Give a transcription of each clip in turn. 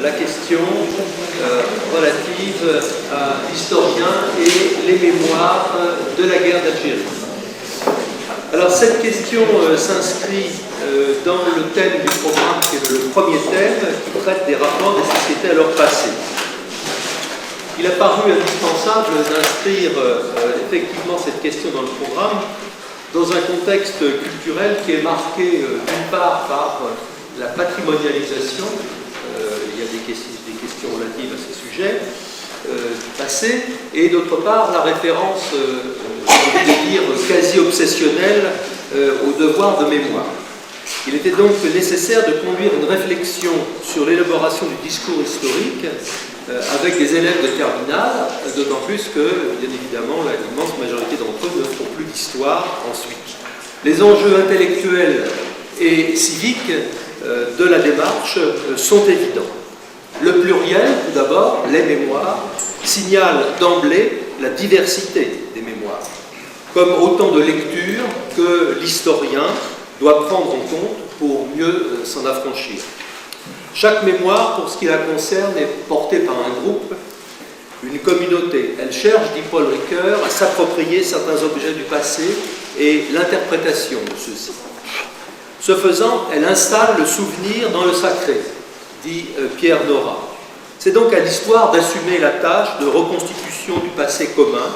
la question relative à l'historien et les mémoires de la guerre d'Algérie. Alors cette question s'inscrit dans le thème du programme, qui est le premier thème, qui traite des rapports des sociétés à leur passé. Il a paru indispensable d'inscrire effectivement cette question dans le programme dans un contexte culturel qui est marqué d'une part par la patrimonialisation, il y a des questions relatives à ce sujet, du passé, et d'autre part la référence, j'ai envie de dire, quasi obsessionnelle au devoir de mémoire. Il était donc nécessaire de conduire une réflexion sur l'élaboration du discours historique avec des élèves de terminale, d'autant plus que, bien évidemment, l'immense majorité d'entre eux ne feront plus d'histoire ensuite. Les enjeux intellectuels et civiques de la démarche sont évidents. Le pluriel, tout d'abord, les mémoires, signale d'emblée la diversité des mémoires, comme autant de lectures que l'historien doit prendre en compte pour mieux s'en affranchir. Chaque mémoire, pour ce qui la concerne, est portée par un groupe, une communauté. Elle cherche, dit Paul Ricoeur, à s'approprier certains objets du passé et l'interprétation de ceux-ci. Ce faisant, elle installe le souvenir dans le sacré, dit Pierre Nora. C'est donc à l'histoire d'assumer la tâche de reconstitution du passé commun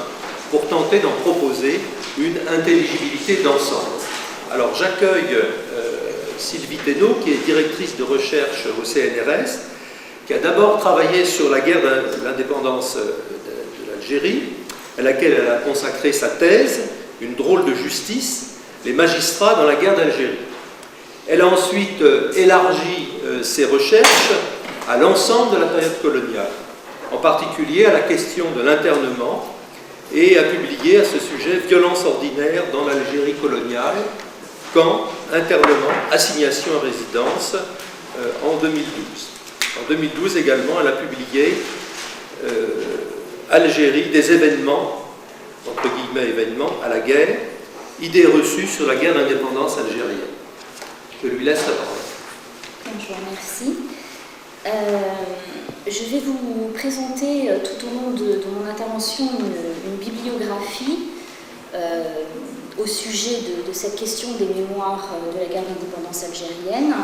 pour tenter d'en proposer une intelligibilité d'ensemble. Alors j'accueille Sylvie Thénault, qui est directrice de recherche au CNRS, qui a d'abord travaillé sur la guerre de l'indépendance de l'Algérie, à laquelle elle a consacré sa thèse, Une drôle de justice, les magistrats dans la guerre d'Algérie. Elle a ensuite élargi ses recherches à l'ensemble de la période coloniale, en particulier à la question de l'internement, et a publié à ce sujet Violence ordinaire dans l'Algérie coloniale, camp, internement, assignation à résidence en 2012. En 2012 également, elle a publié Algérie, des événements, entre guillemets événements, à la guerre, idées reçues sur la guerre d'indépendance algérienne. Je lui laisse la parole. Je vous remercie. Je vais vous présenter tout au long de mon intervention une bibliographie au sujet de cette question des mémoires de la guerre d'indépendance algérienne.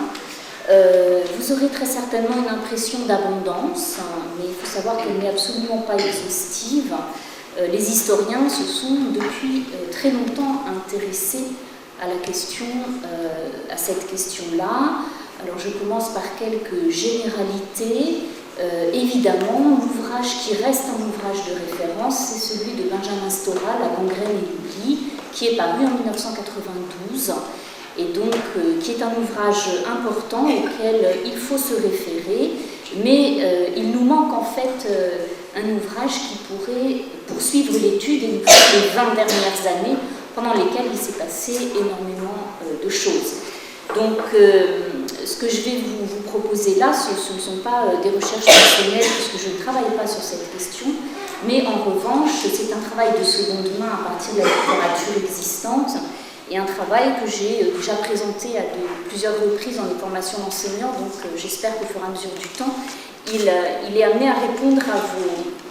Vous aurez très certainement une impression d'abondance, mais il faut savoir qu'elle n'est absolument pas exhaustive. Les historiens se sont depuis très longtemps intéressés à la question, à cette question-là. Alors je commence par quelques généralités. Évidemment, l'ouvrage qui reste un ouvrage de référence, c'est celui de Benjamin Stora, La gangrène et l'oubli, qui est paru en 1992, et donc qui est un ouvrage important auquel il faut se référer, mais il nous manque en fait un ouvrage qui pourrait poursuivre l'étude et nous faire les 20 dernières années pendant lesquelles il s'est passé énormément de choses. Donc, ce que je vais vous proposer là, ce ne sont pas des recherches personnelles, puisque je ne travaille pas sur cette question, mais en revanche, c'est un travail de seconde main à partir de la littérature existante, et un travail que j'ai déjà présenté à plusieurs reprises dans les formations d'enseignants, donc j'espère qu'au fur et à mesure du temps, il est amené à répondre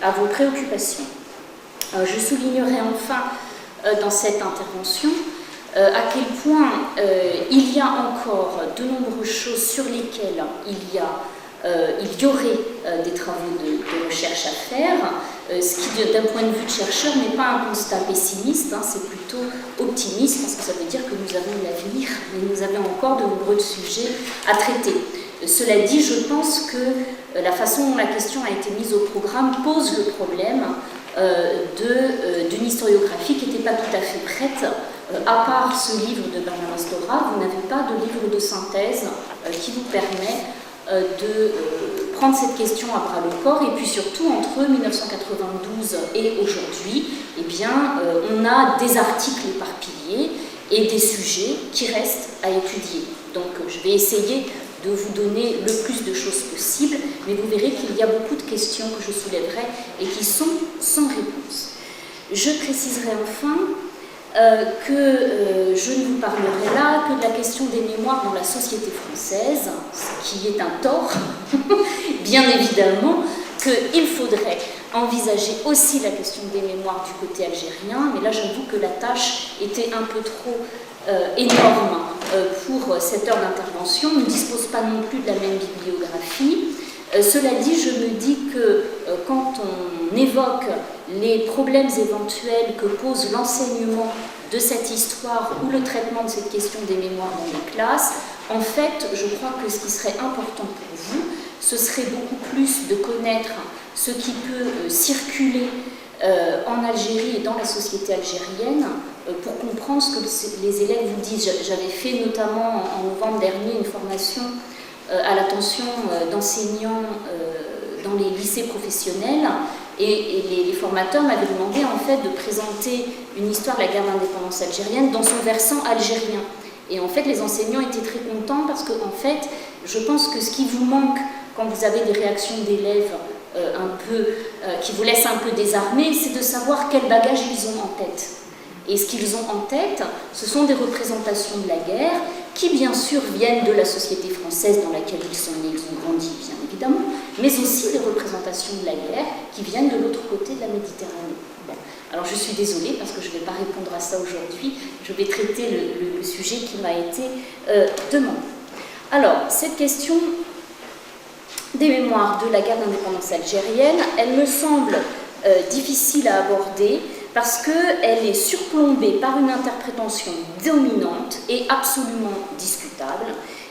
à vos préoccupations. Je soulignerai enfin dans cette intervention à quel point il y a encore de nombreuses choses sur lesquelles il y aurait des travaux de recherche à faire, ce qui, d'un point de vue de chercheur, n'est pas un constat pessimiste, hein, c'est plutôt optimiste, parce que ça veut dire que nous avons l'avenir, mais nous avons encore de nombreux sujets à traiter. Cela dit, je pense que la façon dont la question a été mise au programme pose le problème d'une historiographie qui n'était pas tout à fait prête. À part ce livre de Benjamin Stora, vous n'avez pas de livre de synthèse qui vous permet de prendre cette question à bras le corps, et puis surtout entre 1992 et aujourd'hui, eh bien, on a des articles éparpillés et des sujets qui restent à étudier. Donc je vais essayer de vous donner le plus de choses possible, mais vous verrez qu'il y a beaucoup de questions que je soulèverai et qui sont sans réponse. Je préciserai enfin que je ne vous parlerai là que de la question des mémoires dans la société française, ce qui est un tort, bien évidemment, qu'il faudrait envisager aussi la question des mémoires du côté algérien, mais là j'avoue que la tâche était un peu trop énorme pour cette heure d'intervention. On ne dispose pas non plus de la même bibliographie. Cela dit, je me dis que quand on évoque les problèmes éventuels que pose l'enseignement de cette histoire ou le traitement de cette question des mémoires dans les classes, en fait, je crois que ce qui serait important pour vous, ce serait beaucoup plus de connaître ce qui peut circuler en Algérie et dans la société algérienne pour comprendre ce que les élèves vous disent. J'avais fait notamment en novembre dernier une formation à l'attention d'enseignants dans les lycées professionnels et les formateurs m'avaient demandé en fait de présenter une histoire de la guerre d'indépendance algérienne dans son versant algérien. Et en fait les enseignants étaient très contents parce que en fait je pense que ce qui vous manque quand vous avez des réactions d'élèves qui vous laissent un peu désarmés, c'est de savoir quel bagage ils ont en tête. Et ce qu'ils ont en tête, ce sont des représentations de la guerre qui, bien sûr, viennent de la société française dans laquelle ils sont nés, ils ont grandi, bien évidemment, mais aussi des représentations de la guerre qui viennent de l'autre côté de la Méditerranée. Bon. Alors, je suis désolée parce que je ne vais pas répondre à ça aujourd'hui. Je vais traiter le sujet qui m'a été demandé. Alors, cette question des mémoires de la guerre d'indépendance algérienne, elle me semble difficile à aborder parce qu'elle est surplombée par une interprétation dominante et absolument discutable,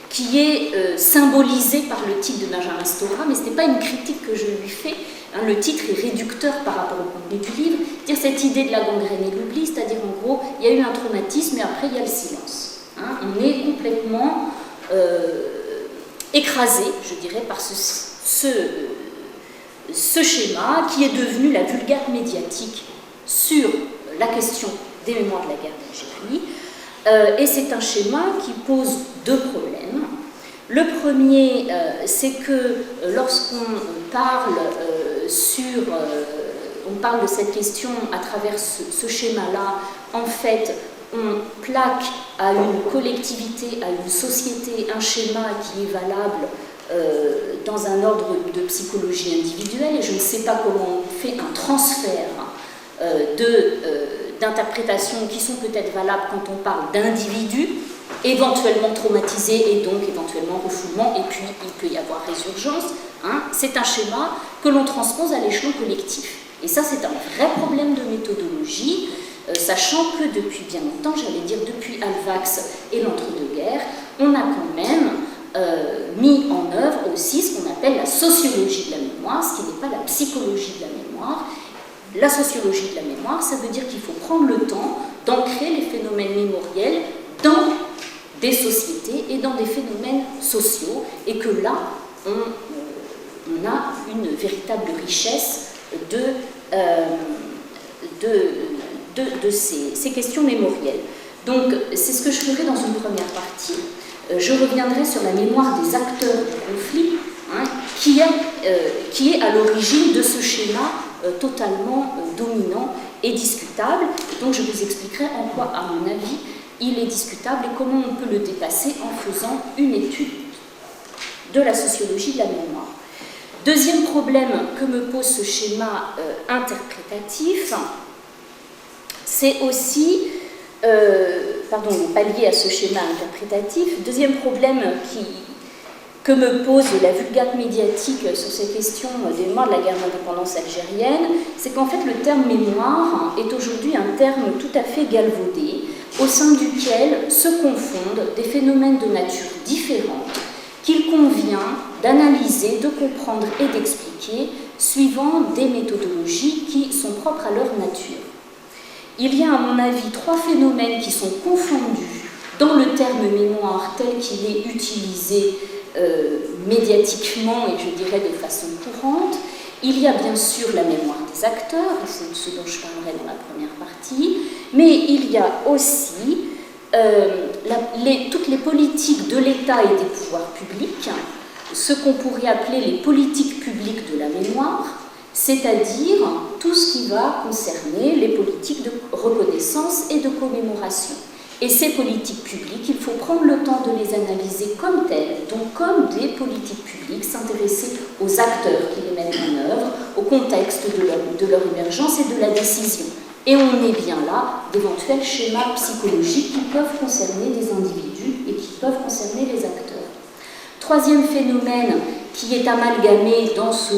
qui est symbolisée par le titre de Benjamin Stora, mais ce n'est pas une critique que je lui fais, hein, le titre est réducteur par rapport au contenu du livre, dire cette idée de la gangrène et l'oubli, c'est-à-dire en gros, il y a eu un traumatisme et après il y a le silence. Hein, on est complètement écrasé, je dirais, par ce schéma qui est devenu la vulgate médiatique sur la question des mémoires de la guerre d'Algérie. Et c'est un schéma qui pose deux problèmes. Le premier, c'est que lorsqu'on parle on parle de cette question à travers ce schéma-là, en fait, on plaque à une collectivité, à une société, un schéma qui est valable dans un ordre de psychologie individuelle, et je ne sais pas comment on fait un transfert d'interprétations qui sont peut-être valables quand on parle d'individus, éventuellement traumatisés et donc éventuellement refoulement, et puis il peut y avoir résurgence. Hein. C'est un schéma que l'on transpose à l'échelon collectif. Et ça, c'est un vrai problème de méthodologie, sachant que depuis bien longtemps, j'allais dire depuis Alvax et l'entre-deux-guerres, on a quand même mis en œuvre aussi ce qu'on appelle la sociologie de la mémoire, ce qui n'est pas la psychologie de la mémoire. La sociologie de la mémoire, ça veut dire qu'il faut prendre le temps d'ancrer les phénomènes mémoriels dans des sociétés et dans des phénomènes sociaux, et que là, on a une véritable richesse de ces questions mémorielles. Donc, c'est ce que je ferai dans une première partie. Je reviendrai sur la mémoire des acteurs du conflit, hein, qui est à l'origine de ce schéma totalement dominant et discutable. Donc je vous expliquerai en quoi, à mon avis, il est discutable et comment on peut le dépasser en faisant une étude de la sociologie de la mémoire. Deuxième problème que me pose ce schéma interprétatif, c'est aussi, le palier à ce schéma interprétatif. Deuxième problème que me pose la vulgate médiatique sur ces questions des mémoires de la guerre d'indépendance algérienne, c'est qu'en fait le terme mémoire est aujourd'hui un terme tout à fait galvaudé, au sein duquel se confondent des phénomènes de nature différente qu'il convient d'analyser, de comprendre et d'expliquer suivant des méthodologies qui sont propres à leur nature. Il y a à mon avis trois phénomènes qui sont confondus dans le terme mémoire tel qu'il est utilisé médiatiquement et je dirais de façon courante. Il y a bien sûr la mémoire des acteurs, et c'est de ce dont je parlerai dans la première partie, mais il y a aussi toutes les politiques de l'État et des pouvoirs publics, ce qu'on pourrait appeler les politiques publiques de la mémoire, c'est-à-dire tout ce qui va concerner les politiques de reconnaissance et de commémoration. Et ces politiques publiques, il faut prendre le temps de les analyser comme telles, donc comme des politiques publiques, s'intéresser aux acteurs qui les mettent en œuvre, au contexte de leur émergence et de la décision. Et on est bien là d'éventuels schémas psychologiques qui peuvent concerner des individus et qui peuvent concerner les acteurs. Troisième phénomène qui est amalgamé dans ce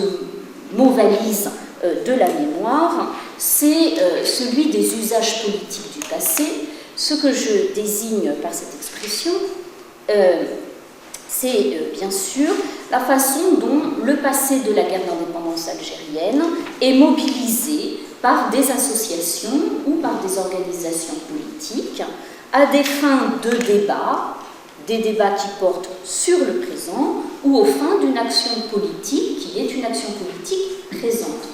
mot valise de la mémoire, c'est celui des usages politiques du passé. Ce que je désigne par cette expression, c'est bien sûr la façon dont le passé de la guerre d'indépendance algérienne est mobilisé par des associations ou par des organisations politiques à des fins de débat, des débats qui portent sur le présent ou aux fins d'une action politique qui est une action politique présente.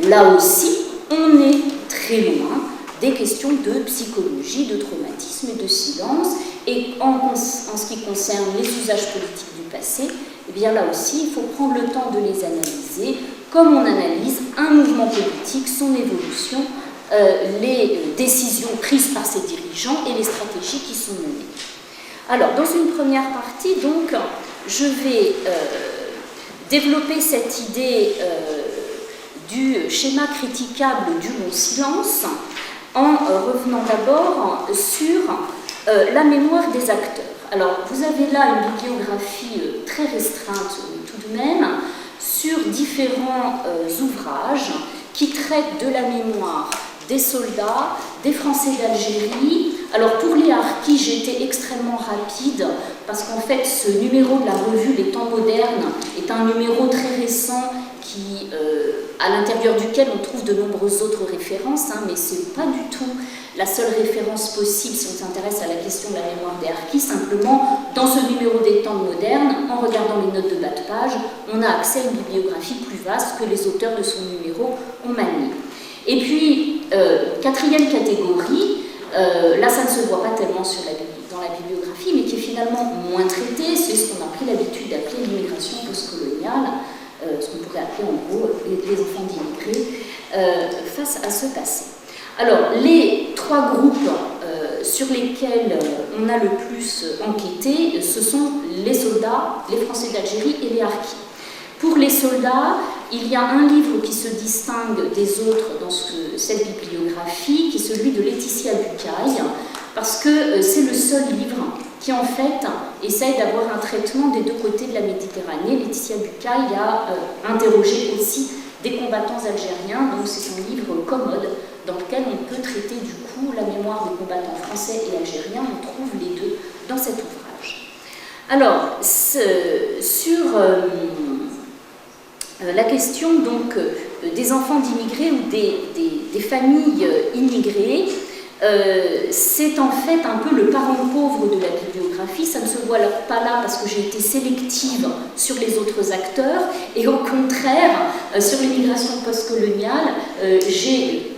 Là aussi, on est très loin des questions de psychologie, de traumatisme et de silence. Et en ce qui concerne les usages politiques du passé, eh bien là aussi, il faut prendre le temps de les analyser, comme on analyse un mouvement politique, son évolution, les décisions prises par ses dirigeants et les stratégies qui sont menées. Alors, dans une première partie, donc, je vais développer cette idée du schéma critiquable du long silence, en revenant d'abord sur la mémoire des acteurs. Alors, vous avez là une bibliographie très restreinte tout de même, sur différents ouvrages qui traitent de la mémoire des soldats, des Français d'Algérie. Alors, pour les harkis, j'ai été extrêmement rapide, parce qu'en fait, ce numéro de la revue Les Temps modernes est un numéro très récent qui, à l'intérieur duquel on trouve de nombreuses autres références, mais ce n'est pas du tout la seule référence possible si on s'intéresse à la question de la mémoire des harkis. Simplement, dans ce numéro des Temps modernes, en regardant les notes de bas de page, on a accès à une bibliographie plus vaste que les auteurs de son numéro ont maniée. Et puis, quatrième catégorie, là ça ne se voit pas tellement dans la bibliographie, mais qui est finalement moins traitée, c'est ce qu'on a pris l'habitude d'appeler l'immigration postcoloniale, ce qu'on pourrait appeler en gros les enfants d'immigrés, face à ce passé. Alors, les trois groupes sur lesquels on a le plus enquêté, ce sont les soldats, les Français d'Algérie et les harkis. Pour les soldats, il y a un livre qui se distingue des autres dans cette bibliographie, qui est celui de Laetitia Bucaille, parce que c'est le seul livre qui, en fait, essaye d'avoir un traitement des deux côtés de la Méditerranée. Laetitia Bucaille a interrogé aussi des combattants algériens, donc c'est un livre commode dans lequel on peut traiter du coup la mémoire des combattants français et algériens. On trouve les deux dans cet ouvrage. Alors, sur la question donc des enfants d'immigrés ou des familles immigrées, c'est en fait un peu le parent pauvre de la bibliographie. Ça ne se voit pas là parce que j'ai été sélective sur les autres acteurs, et au contraire, sur l'immigration postcoloniale, j'ai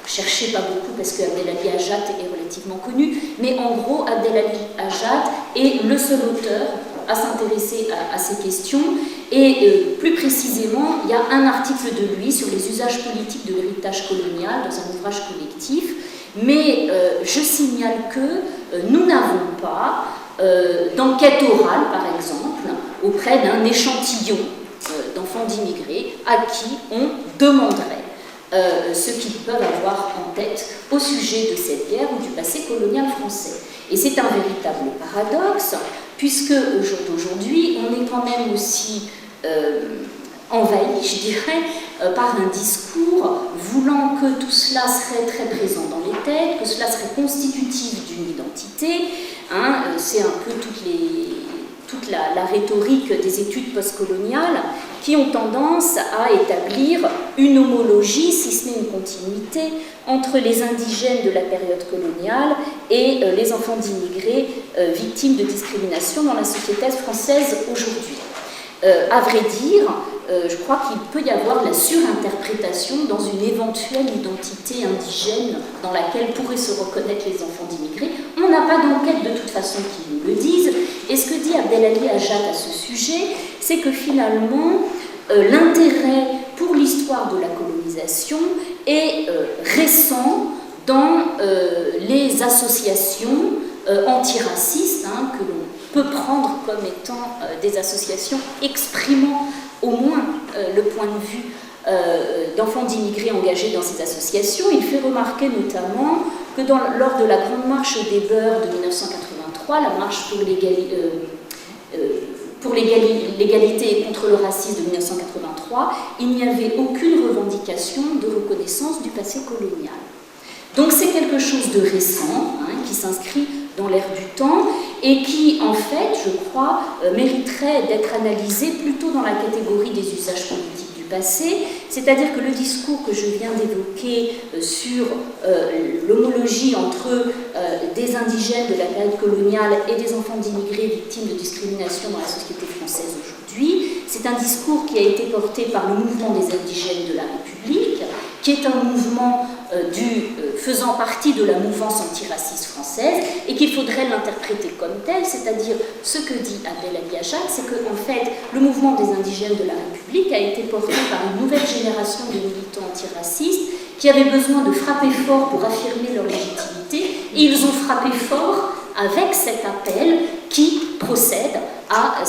cherché pas beaucoup parce que Abdelali Hajat est relativement connu, mais en gros, Abdelali Hajat est le seul auteur à s'intéresser à ces questions, et plus précisément, il y a un article de lui sur les usages politiques de l'héritage colonial dans un ouvrage collectif. Mais je signale que nous n'avons pas d'enquête orale, par exemple, auprès d'un échantillon d'enfants d'immigrés à qui on demanderait ce qu'ils peuvent avoir en tête au sujet de cette guerre ou du passé colonial français. Et c'est un véritable paradoxe, puisque au jour d'aujourd'hui, on est quand même aussi envahi, je dirais, par un discours voulant que tout cela serait très présent dans les têtes, que cela serait constitutif d'une identité. C'est un peu toute la rhétorique des études postcoloniales qui ont tendance à établir une homologie, si ce n'est une continuité, entre les indigènes de la période coloniale et les enfants d'immigrés victimes de discrimination dans la société française aujourd'hui. À vrai dire, je crois qu'il peut y avoir de la surinterprétation dans une éventuelle identité indigène dans laquelle pourraient se reconnaître les enfants d'immigrés. On n'a pas d'enquête de toute façon qui nous le dise. Et ce que dit Abdelali Hajat à ce sujet, c'est que finalement, l'intérêt pour pour l'histoire de la colonisation est récent dans les associations antiracistes, que l'on peut prendre comme étant des associations exprimant au moins le point de vue d'enfants d'immigrés engagés dans ces associations. Il fait remarquer notamment que lors de la Grande Marche des Beurs de 1983, la marche pour l'égalité et contre le racisme de 1983, il n'y avait aucune revendication de reconnaissance du passé colonial. Donc c'est quelque chose de récent, qui s'inscrit dans l'air du temps et qui, en fait, je crois, mériterait d'être analysé plutôt dans la catégorie des usages politiques du passé, c'est-à-dire que le discours que je viens d'évoquer sur l'homologie entre des indigènes de la période coloniale et des enfants d'immigrés victimes de discrimination dans la société française aujourd'hui, c'est un discours qui a été porté par le mouvement des indigènes de la République, qui est un mouvement faisant partie de la mouvance antiraciste française et qu'il faudrait l'interpréter comme tel, c'est-à-dire ce que dit Abdel Ali Achad, c'est qu'en fait, le mouvement des indigènes de la République a été porté par une nouvelle génération de militants antiracistes qui avaient besoin de frapper fort pour affirmer leur légitimité, et ils ont frappé fort avec cet appel qui procède à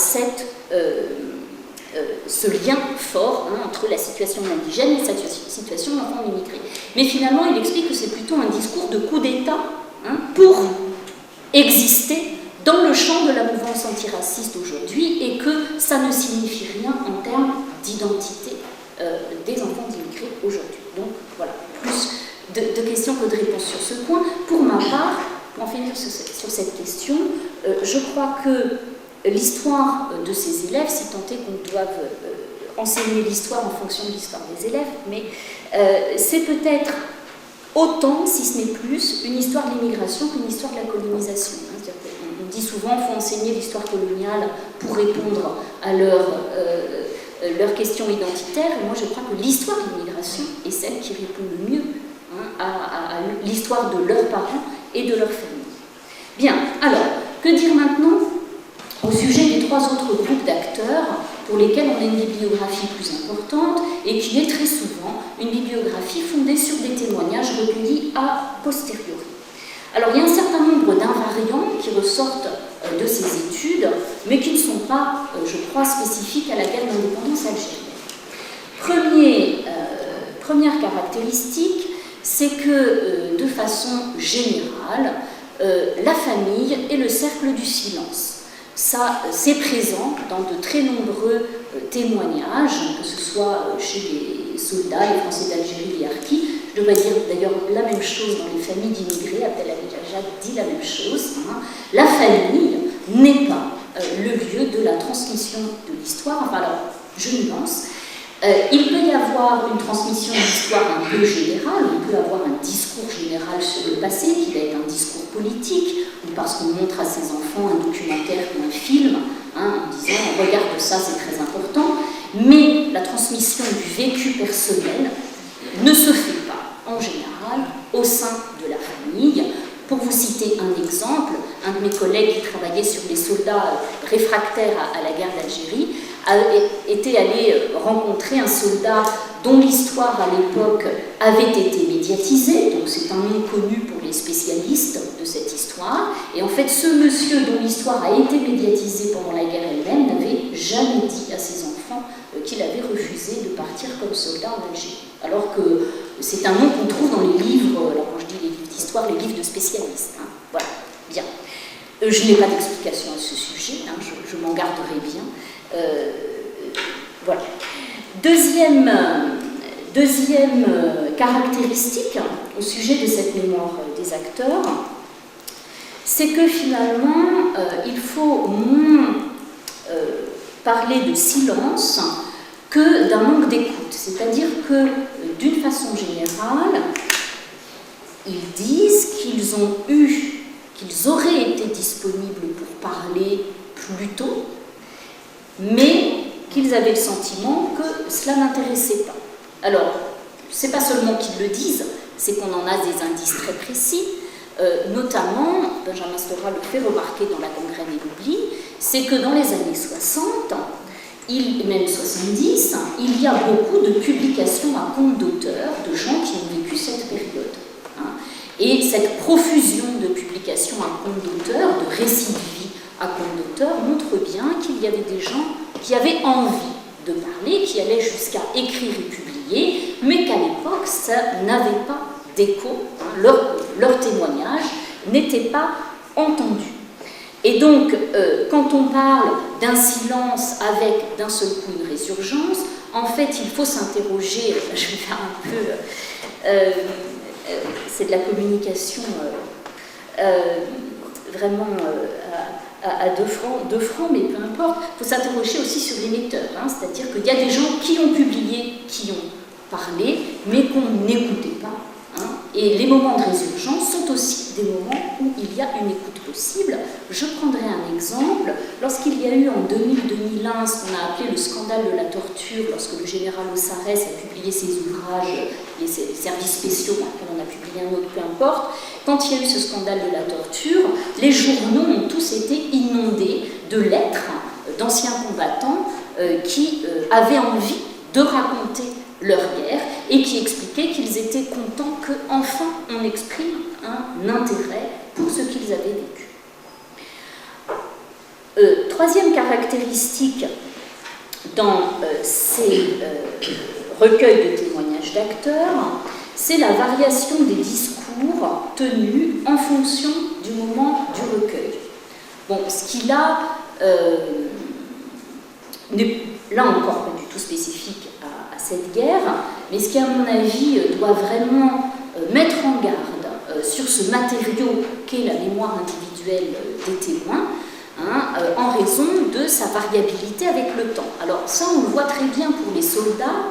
ce lien fort entre la situation indigène et la situation d'enfants immigrés. Mais finalement, il explique que c'est plutôt un discours de coup d'État pour exister dans le champ de la mouvance antiraciste aujourd'hui et que ça ne signifie rien en termes d'identité des enfants d'immigrés aujourd'hui. Donc voilà, plus de questions que de réponses sur ce point. Pour ma part, pour en finir sur cette question, je crois que l'histoire de ces élèves, si tant est qu'on doive enseigner l'histoire en fonction de l'histoire des élèves, mais c'est peut-être autant, si ce n'est plus, une histoire de l'immigration qu'une histoire de la colonisation. On dit souvent qu'il faut enseigner l'histoire coloniale pour répondre à leurs questions identitaires, et moi je crois que l'histoire de l'immigration est celle qui répond le mieux à l'histoire de leurs parents et de leur famille. Bien, alors, que dire maintenant au sujet des trois autres groupes d'acteurs pour lesquels on a une bibliographie plus importante et qui est très souvent une bibliographie fondée sur des témoignages recueillis a posteriori. Alors il y a un certain nombre d'invariants qui ressortent de ces études, mais qui ne sont pas, je crois, spécifiques à la guerre d'indépendance algérienne. Première caractéristique, c'est que de façon générale, la famille est le cercle du silence. Ça, c'est présent dans de très nombreux témoignages, que ce soit chez les soldats, les Français d'Algérie, les harkis. Je devrais dire d'ailleurs la même chose dans les familles d'immigrés. Abdel Ali Achad dit la même chose. La famille n'est pas le lieu de la transmission de l'histoire. Enfin, alors, je nuance. Il peut y avoir une transmission d'histoire un peu générale, on peut avoir un discours général sur le passé qui va être un discours politique, ou parce qu'on montre à ses enfants un documentaire ou un film, en disant « regarde ça, c'est très important », mais la transmission du vécu personnel ne se fait pas, en général, au sein de la famille. Pour vous citer un exemple, un de mes collègues qui travaillait sur les soldats réfractaires à la guerre d'Algérie était allé rencontrer un soldat dont l'histoire à l'époque avait été médiatisée, donc c'est un nom connu pour les spécialistes de cette histoire, et en fait ce monsieur dont l'histoire a été médiatisée pendant la guerre elle-même n'avait jamais dit à ses enfants qu'il avait refusé de partir comme soldat en Algérie, alors que c'est un nom qu'on trouve dans les livres, alors quand je dis les livres d'histoire, les livres de spécialistes. Voilà, bien. Je n'ai pas d'explication à ce sujet, je m'en garderai bien. Voilà. Deuxième caractéristique au sujet de cette mémoire des acteurs, c'est que finalement, il faut moins parler de silence que d'un manque d'écoute. C'est-à-dire que, d'une façon générale, ils disent qu'ils auraient été disponibles pour parler plus tôt, mais qu'ils avaient le sentiment que cela n'intéressait pas. Alors, c'est pas seulement qu'ils le disent, c'est qu'on en a des indices très précis, notamment, Benjamin Stora le fait remarquer dans La gangrène et l'oubli, c'est que dans les années 60, même 70, il y a beaucoup de publications à compte d'auteur de gens qui ont vécu cette période. Hein. Et cette profusion de publications à compte d'auteur, de récits de vie à compte d'auteur, montre bien qu'il y avait des gens qui avaient envie de parler, qui allaient jusqu'à écrire et publier, mais qu'à l'époque, ça n'avait pas d'écho, hein, leur témoignage n'était pas entendu. Et donc, quand on parle d'un silence avec d'un seul coup une résurgence, en fait, il faut s'interroger, je vais faire un peu, c'est de la communication vraiment à deux francs, mais peu importe, il faut s'interroger aussi sur l'émetteur, hein, c'est-à-dire qu'il y a des gens qui ont publié, qui ont parlé, mais qu'on n'écoutait pas. Hein, et les moments de résurgence sont aussi des moments où il y a une écoute possible. Je prendrai un exemple. Lorsqu'il y a eu en 2000-2001 ce qu'on a appelé le scandale de la torture, lorsque le général Ossarès a publié ses ouvrages, les services spéciaux, après on a publié un autre, peu importe, quand il y a eu ce scandale de la torture, les journaux ont tous été inondés de lettres d'anciens combattants qui avaient envie de raconter leur guerre et qui expliquaient qu'ils étaient contents qu'enfin on exprime un intérêt pour ce qu'ils avaient vécu. Troisième caractéristique dans ces recueils de témoignages d'acteurs, c'est la variation des discours tenus en fonction du moment du recueil. Bon, ce qui là n'est là encore pas du tout spécifique à cette guerre, mais ce qui, à mon avis, doit vraiment mettre en garde sur ce matériau qu'est la mémoire individuelle des témoins, hein, en raison de sa variabilité avec le temps. Alors ça, on le voit très bien pour les soldats,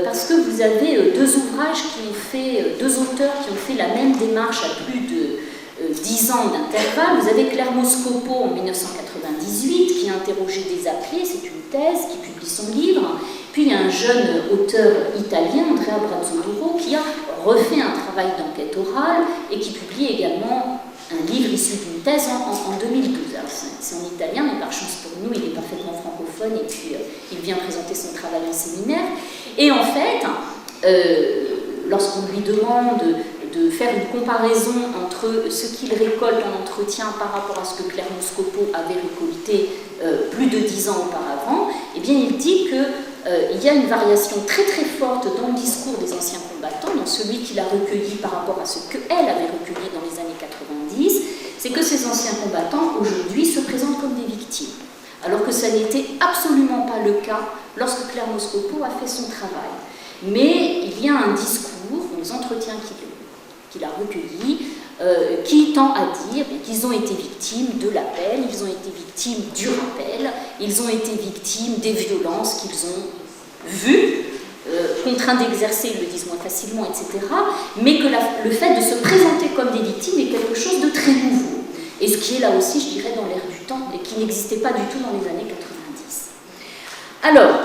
parce que vous avez deux ouvrages qui ont fait, deux auteurs qui ont fait la même démarche à plus de 10 ans d'intervalle. Vous avez Claire Moscopo en 1998 qui a interrogé des appelés, c'est une thèse, qui publie son livre. Puis il y a un jeune auteur italien, Andrea Brazzoduro, qui a refait un travail d'enquête orale et qui publie également un livre issu d'une thèse en 2012. Alors c'est en italien, mais par chance pour nous, il est parfaitement francophone et puis il vient présenter son travail en séminaire. Et en fait, lorsqu'on lui demande de faire une comparaison entre ce qu'il récolte en entretien par rapport à ce que Claire Moscopo avait récolté plus de 10 ans auparavant, eh bien il dit qu'il y a une variation très très forte dans le discours des anciens combattants, dans celui qu'il a recueilli par rapport à ce qu'elle avait recueilli dans les années 90, c'est que ces anciens combattants aujourd'hui se présentent comme des victimes, alors que ça n'était absolument pas le cas lorsque Claire Moscopo a fait son travail. Mais il y a un discours, des entretiens qu'il a recueillis, qui tend à dire qu'ils ont été victimes de l'appel, ils ont été victimes du rappel, ils ont été victimes des violences qu'ils ont vues, contraints d'exercer, ils le disent moins facilement, etc. Mais que le fait de se présenter comme des victimes est quelque chose de très nouveau. Et ce qui est là aussi, je dirais, dans l'air du temps, et qui n'existait pas du tout dans les années 90. Alors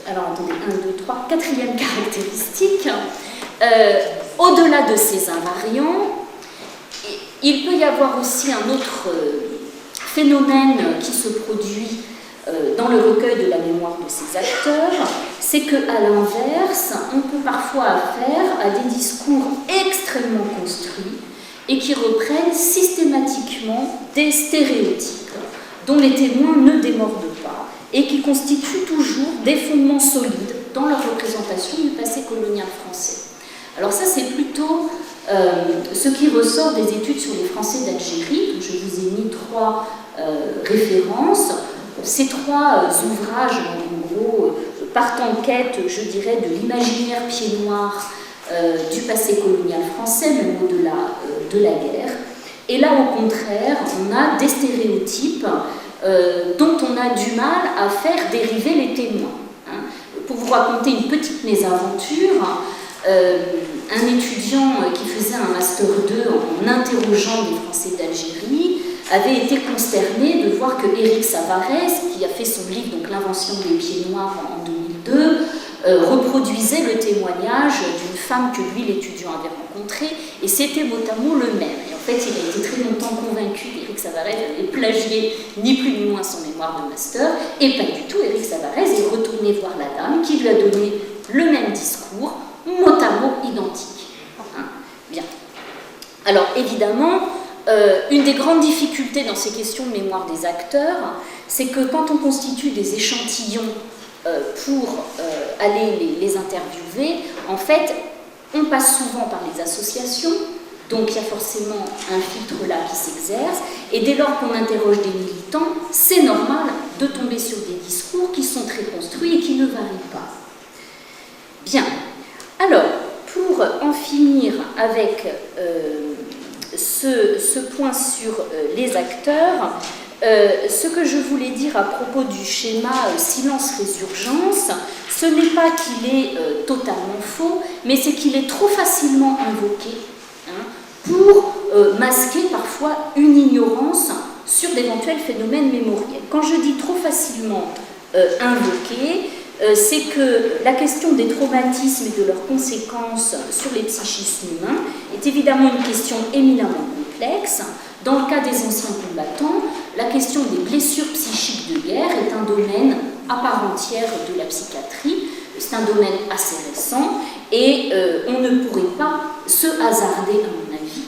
attendez, 1, 2, 3, quatrième caractéristique. Au-delà de ces invariants, il peut y avoir aussi un autre phénomène qui se produit dans le recueil de la mémoire de ces acteurs, c'est qu'à l'inverse, on peut parfois affaire à des discours extrêmement construits et qui reprennent systématiquement des stéréotypes dont les témoins ne démordent pas et qui constituent toujours des fondements solides dans leur représentation du passé colonial français. Alors ça, c'est plutôt ce qui ressort des études sur les Français d'Algérie, dont je vous ai mis 3 références. Ces 3 ouvrages, en gros, partent en quête, je dirais, de l'imaginaire pied noir du passé colonial français, même au-delà de la guerre. Et là, au contraire, on a des stéréotypes dont on a du mal à faire dériver les témoins. Hein. Pour vous raconter une petite mésaventure, un étudiant qui faisait un Master 2 en interrogeant des Français d'Algérie avait été consterné de voir que Éric Savarès, qui a fait son livre donc L'invention des pieds noirs en 2002, reproduisait le témoignage d'une femme que lui, l'étudiant, avait rencontrée, et c'était mot à mot le même. Et en fait, il a été très longtemps convaincu qu'Éric Savarez avait plagié ni plus ni moins son mémoire de master, et pas du tout. Éric Savarez est retourné voir la dame qui lui a donné le même discours, mot à mot identique. Hein, bien. Alors, évidemment, une des grandes difficultés dans ces questions de mémoire des acteurs, c'est que quand on constitue des échantillons pour aller les interviewer, en fait, on passe souvent par les associations, donc il y a forcément un filtre là qui s'exerce, et dès lors qu'on interroge des militants, c'est normal de tomber sur des discours qui sont très construits et qui ne varient pas. Bien, alors, pour en finir avec ce point sur les acteurs, ce que je voulais dire à propos du schéma silence-résurgence, ce n'est pas qu'il est totalement faux, mais c'est qu'il est trop facilement invoqué pour masquer parfois une ignorance sur d'éventuels phénomènes mémoriels. Quand je dis trop facilement invoqué, c'est que la question des traumatismes et de leurs conséquences sur les psychismes humains est évidemment une question éminemment complexe. Dans le cas des anciens combattants, la question des blessures psychiques de guerre est un domaine à part entière de la psychiatrie. C'est un domaine assez récent et on ne pourrait pas se hasarder, à mon avis,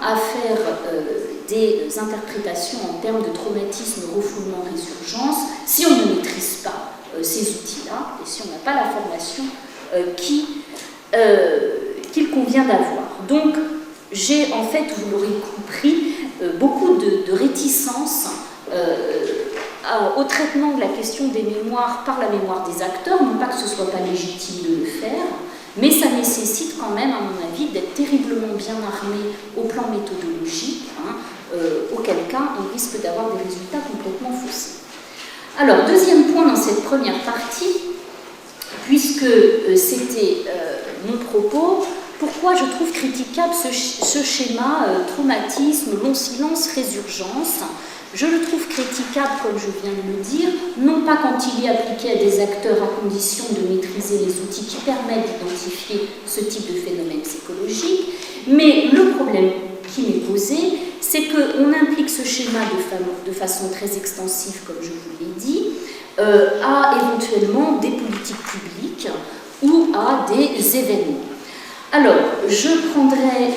à faire des interprétations en termes de traumatisme, refoulement, résurgence si on ne maîtrise pas ces outils-là et si on n'a pas la formation qu'il convient d'avoir. Donc, j'ai en fait, vous l'aurez compris, beaucoup de réticence au traitement de la question des mémoires par la mémoire des acteurs, non pas que ce ne soit pas légitime de le faire, mais ça nécessite quand même, à mon avis, d'être terriblement bien armé au plan méthodologique, auquel cas on risque d'avoir des résultats complètement faussés. Alors, deuxième point dans cette première partie, puisque c'était mon propos, pourquoi je trouve critiquable ce schéma traumatisme, long silence, résurgence. Je le trouve critiquable, comme je viens de le dire, non pas quand il est appliqué à des acteurs à condition de maîtriser les outils qui permettent d'identifier ce type de phénomène psychologique, mais le problème qui m'est posé, c'est qu'on implique ce schéma de façon très extensive, comme je vous l'ai dit, à éventuellement des politiques publiques ou à des événements. Alors, je prendrai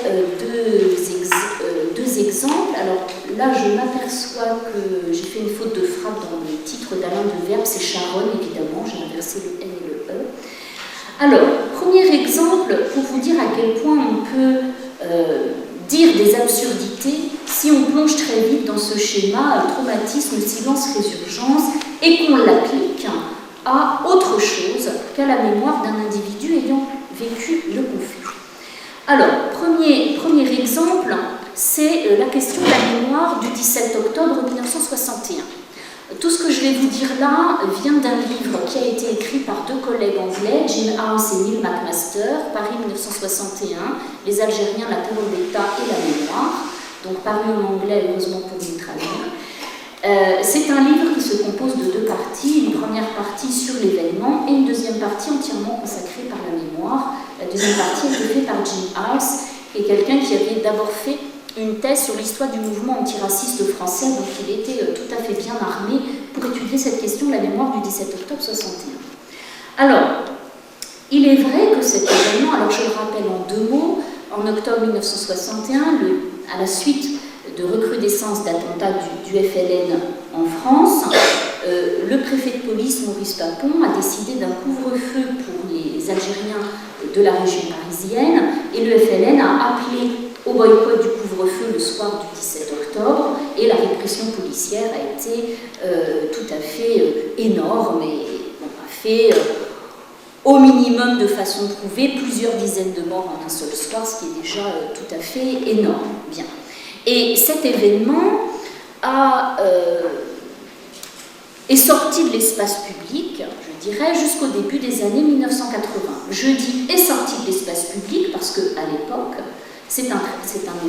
deux exemples. Alors là, je m'aperçois que j'ai fait une faute de frappe dans le titre d'Alain de Verbe, c'est Charonne, évidemment, j'ai inversé le N et le E. Alors, premier exemple, pour vous dire à quel point on peut dire des absurdités si on plonge très vite dans ce schéma traumatisme, silence, résurgence, et qu'on l'applique à autre chose qu'à la mémoire d'un individu ayant vécu le conflit. Alors, premier exemple, c'est la question de la mémoire du 17 octobre 1961. Tout ce que je vais vous dire là vient d'un livre qui a été écrit par deux collègues anglais, Jim House et Neil McMaster, Paris 1961, Les Algériens, la terreur d'État et la mémoire, donc paru en anglais, heureusement pour nous traduire. C'est un livre qui se compose de deux parties, une première partie sur l'événement et une deuxième partie entièrement consacrée par la mémoire. La deuxième partie a été faite par Jim House, qui est quelqu'un qui avait d'abord fait une thèse sur l'histoire du mouvement antiraciste français, donc il était tout à fait bien armé pour étudier cette question de la mémoire du 17 octobre 61. Alors, il est vrai que cet événement, alors je le rappelle en deux mots, en octobre 1961, à la suite de recrudescence d'attentats du FLN en France, le préfet de police, Maurice Papon, a décidé d'un couvre-feu pour les Algériens de la région parisienne, et le FLN a appelé au boycott du couvre-feu le soir du 17 octobre, et la répression policière a été tout à fait énorme et a fait au minimum de façon prouvée plusieurs dizaines de morts en un seul soir, ce qui est déjà tout à fait énorme. Bien. Et cet événement est sorti de l'espace public, je dirais, jusqu'au début des années 1980. Je dis est sorti de l'espace public parce qu'à l'époque, c'est un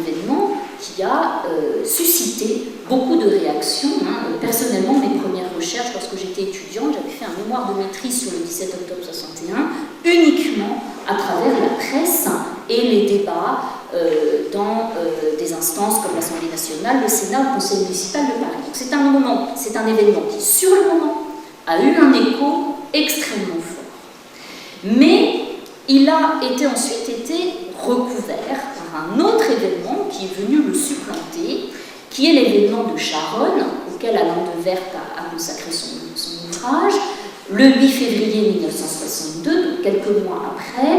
événement qui a suscité beaucoup de réactions. Personnellement, mes premières recherches, lorsque j'étais étudiante, j'avais fait un mémoire de maîtrise sur le 17 octobre 61, uniquement à travers la presse et les débats dans des instances comme l'Assemblée nationale, le Sénat, le Conseil municipal de Paris. C'est un moment, c'est un événement qui, sur le moment, a eu un écho extrêmement fort. Mais il a ensuite été recouvert par un autre événement qui est venu le supplanter, qui est l'événement de Charonne, auquel Alain de Werth a consacré son ouvrage, le 8 février 1962, donc quelques mois après.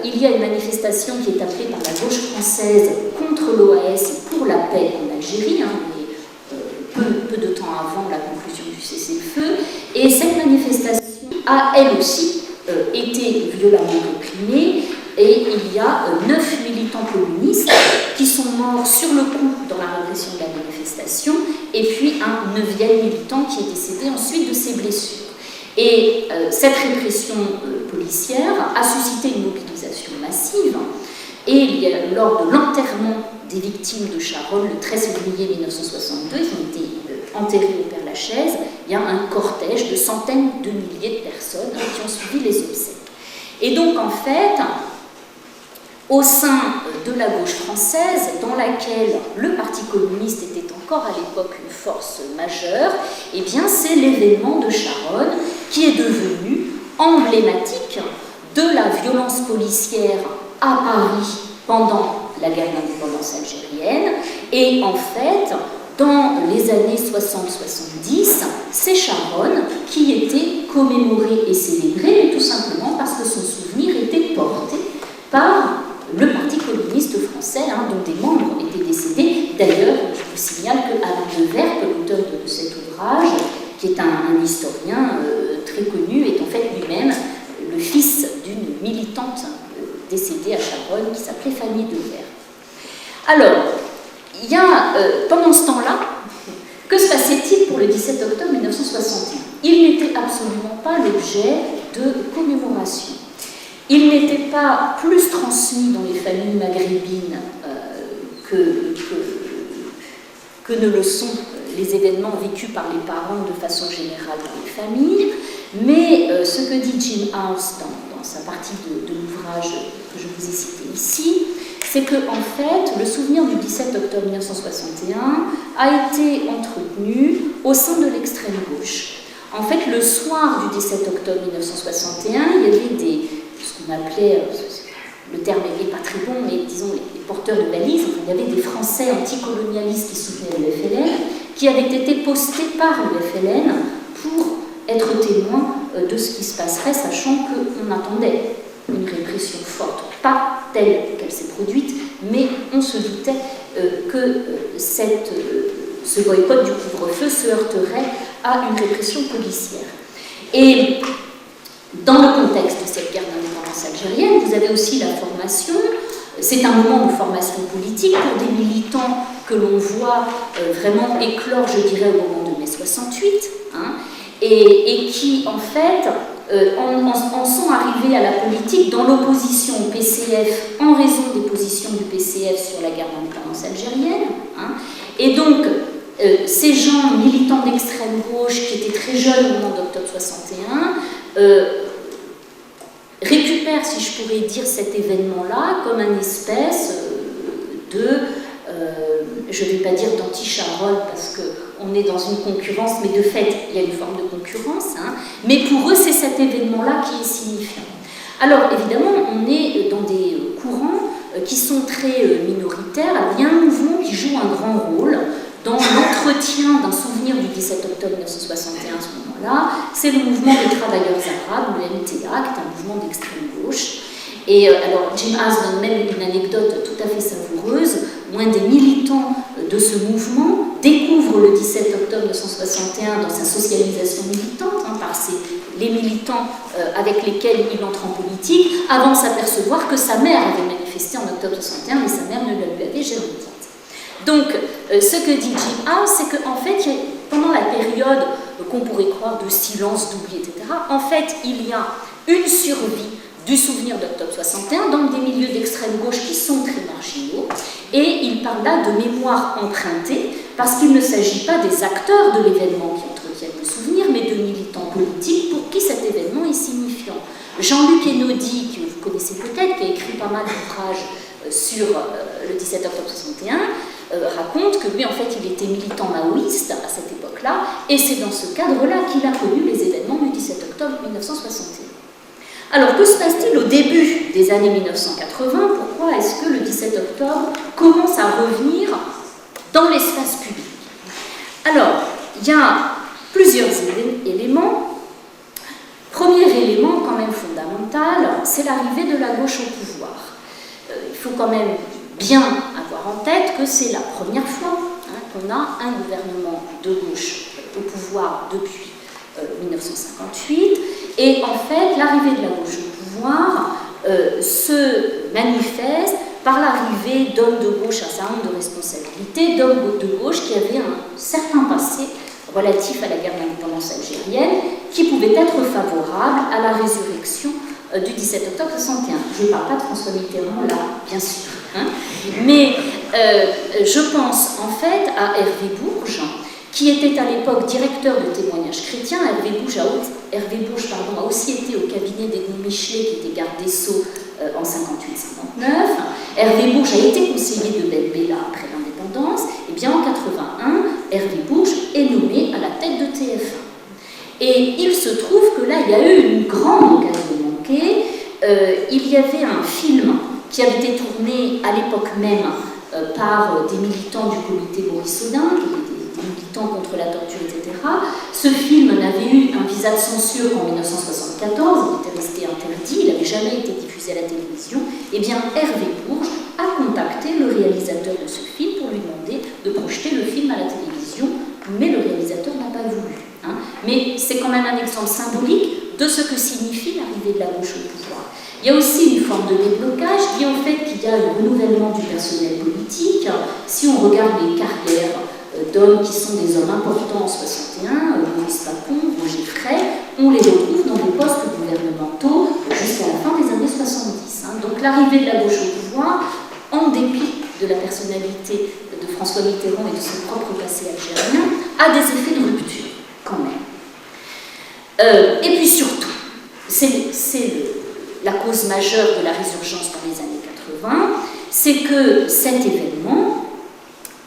Il y a une manifestation qui est appelée par la gauche française contre l'OAS et pour la paix en Algérie, peu de temps avant la conclusion du cessez-le-feu, et cette manifestation a elle aussi été violemment réprimée, et il y a 9 militants communistes qui sont morts sur le coup dans la répression de la manifestation, et puis un 9e militant qui est décédé ensuite de ses blessures. Et cette répression policière a suscité une mobilisation massive, et lors de l'enterrement des victimes de Charonne, le 13 février 1962, ils ont été enterrés au Père-Lachaise, il y a un cortège de centaines de milliers de personnes qui ont suivi les obsèques. Et donc, en fait, au sein de la gauche française, dans laquelle le Parti communiste était encore à l'époque une force majeure, eh bien, c'est l'événement de Charonne qui est devenu emblématique de la violence policière à Paris pendant la guerre d'indépendance algérienne. Et en fait, dans les années 60-70, c'est Charonne qui était commémorée et célébrée, mais tout simplement parce que son souvenir était porté par le Parti communiste français, dont des membres étaient décédés. D'ailleurs, je vous signale que Alain de Werth, l'auteur de cet ouvrage, qui est un historien très connu, est en fait lui-même le fils d'une militante décédée à Charonne qui s'appelait Fanny de Werth. Alors, il y a, pendant ce temps-là, que se passait-il pour le 17 octobre 1961 ? Il n'était absolument pas l'objet de commémoration. Il n'était pas plus transmis dans les familles maghrébines que ne le sont les événements vécus par les parents de façon générale dans les familles, mais ce que dit Jim House dans sa partie de l'ouvrage que je vous ai cité ici, c'est que en fait, le souvenir du 17 octobre 1961 a été entretenu au sein de l'extrême gauche. En fait, le soir du 17 octobre 1961, il y avait ce qu'on appelait, le terme n'est pas très bon, mais disons les porteurs de balises, il y avait des Français anticolonialistes qui soutenaient le FLN, qui avaient été postés par le FLN pour être témoins de ce qui se passerait, sachant qu'on attendait une répression forte, pas telle qu'elle s'est produite, mais on se doutait que ce boycott du couvre-feu se heurterait à une répression policière. Et dans le contexte de cette guerre d'indépendance algérienne, vous avez aussi la formation. C'est un moment de formation politique pour des militants que l'on voit vraiment éclore, je dirais, au moment de mai 68, et qui, en fait, en sont arrivés à la politique dans l'opposition au PCF en raison des positions du PCF sur la guerre d'indépendance algérienne. Et donc, ces gens militants d'extrême gauche qui étaient très jeunes au moment d'octobre 61 récupèrent, si je pourrais dire, cet événement-là comme une espèce de, je ne vais pas dire d'anti-Charonne parce qu'on est dans une concurrence, mais de fait, il y a une forme de concurrence, mais pour eux, c'est cet événement-là qui est signifiant. Alors, évidemment, on est dans des courants qui sont très minoritaires. Il y a un mouvement qui joue un grand rôle dans l'entretien d'un souvenir du 17 octobre 1961 à ce moment-là. C'est le mouvement des travailleurs arabes, le MTA, qui est un mouvement d'extrême gauche. Et alors, Jim House donne même une anecdote tout à fait savoureuse. Moins des militants de ce mouvement découvrent le 17 octobre 1961 dans sa socialisation militante, par les militants avec lesquels il entre en politique, avant de s'apercevoir que sa mère avait manifesté en octobre 1961, mais sa mère ne la lui avait jamais dit. Donc, ce que dit Jim House, c'est qu'en fait, pendant la période qu'on pourrait croire de silence, d'oubli, etc., en fait, il y a une survie du souvenir d'octobre 61 dans des milieux d'extrême gauche qui sont très marginaux, et il parle là de mémoire empruntée, parce qu'il ne s'agit pas des acteurs de l'événement qui entretiennent le souvenir, mais de militants politiques pour qui cet événement est signifiant. Jean-Luc Einaudi, que vous connaissez peut-être, qui a écrit pas mal d'ouvrages sur le 17 octobre 61, raconte que lui, en fait, il était militant maoïste à cette époque-là, et c'est dans ce cadre-là qu'il a connu les événements du 17 octobre 1961. Alors, que se passe-t-il au début des années 1980? Pourquoi est-ce que le 17 octobre commence à revenir dans l'espace public? Alors, il y a plusieurs éléments. Premier élément, quand même fondamental, c'est l'arrivée de la gauche au pouvoir. Il faut quand même bien avoir en tête que c'est la première fois qu'on a un gouvernement de gauche au pouvoir depuis 1958. Et en fait, l'arrivée de la gauche au pouvoir se manifeste par l'arrivée d'hommes de gauche à un certain nombre de responsabilités, d'hommes de gauche qui avaient un certain passé relatif à la guerre d'indépendance algérienne, qui pouvait être favorable à la résurrection du 17 octobre 61. Je ne parle pas de François Mitterrand là, bien sûr, mais je pense en fait à Hervé Bourges, qui était à l'époque directeur de témoignages chrétiens. Hervé Bourges a aussi été au cabinet d'Edmond Michelet, qui était garde des Sceaux en 58-59. Hervé Bourges a été conseiller de Ben Bella après l'indépendance. Et bien en 81, Hervé Bourges est nommé à la tête de TF1. Et il se trouve que là, il y a eu une grande occasion manquée. Il y avait un film qui avait été tourné à l'époque même par des militants du comité Maurice Audin, qui étaient des militants contre la torture, etc. Ce film n'avait eu un visa de censure qu'en 1974, il était resté interdit, il n'avait jamais été diffusé à la télévision. Et bien Hervé Bourges a contacté le réalisateur de ce film pour lui demander de projeter le film à la télévision, mais le réalisateur n'a pas voulu. Mais c'est quand même un exemple symbolique de ce que signifie l'arrivée de la gauche au pouvoir. Il y a aussi une forme de déblocage liée au fait qu'il y a un renouvellement du personnel politique. Si on regarde les carrières d'hommes qui sont des hommes importants en 61, Maurice Papon, Roger Frey, on les retrouve dans des postes gouvernementaux jusqu'à la fin des années 70. Donc l'arrivée de la gauche au pouvoir, en dépit de la personnalité de François Mitterrand et de son propre passé algérien, a des effets de rupture, quand même. Et puis surtout, c'est la cause majeure de la résurgence dans les années 80, c'est que cet événement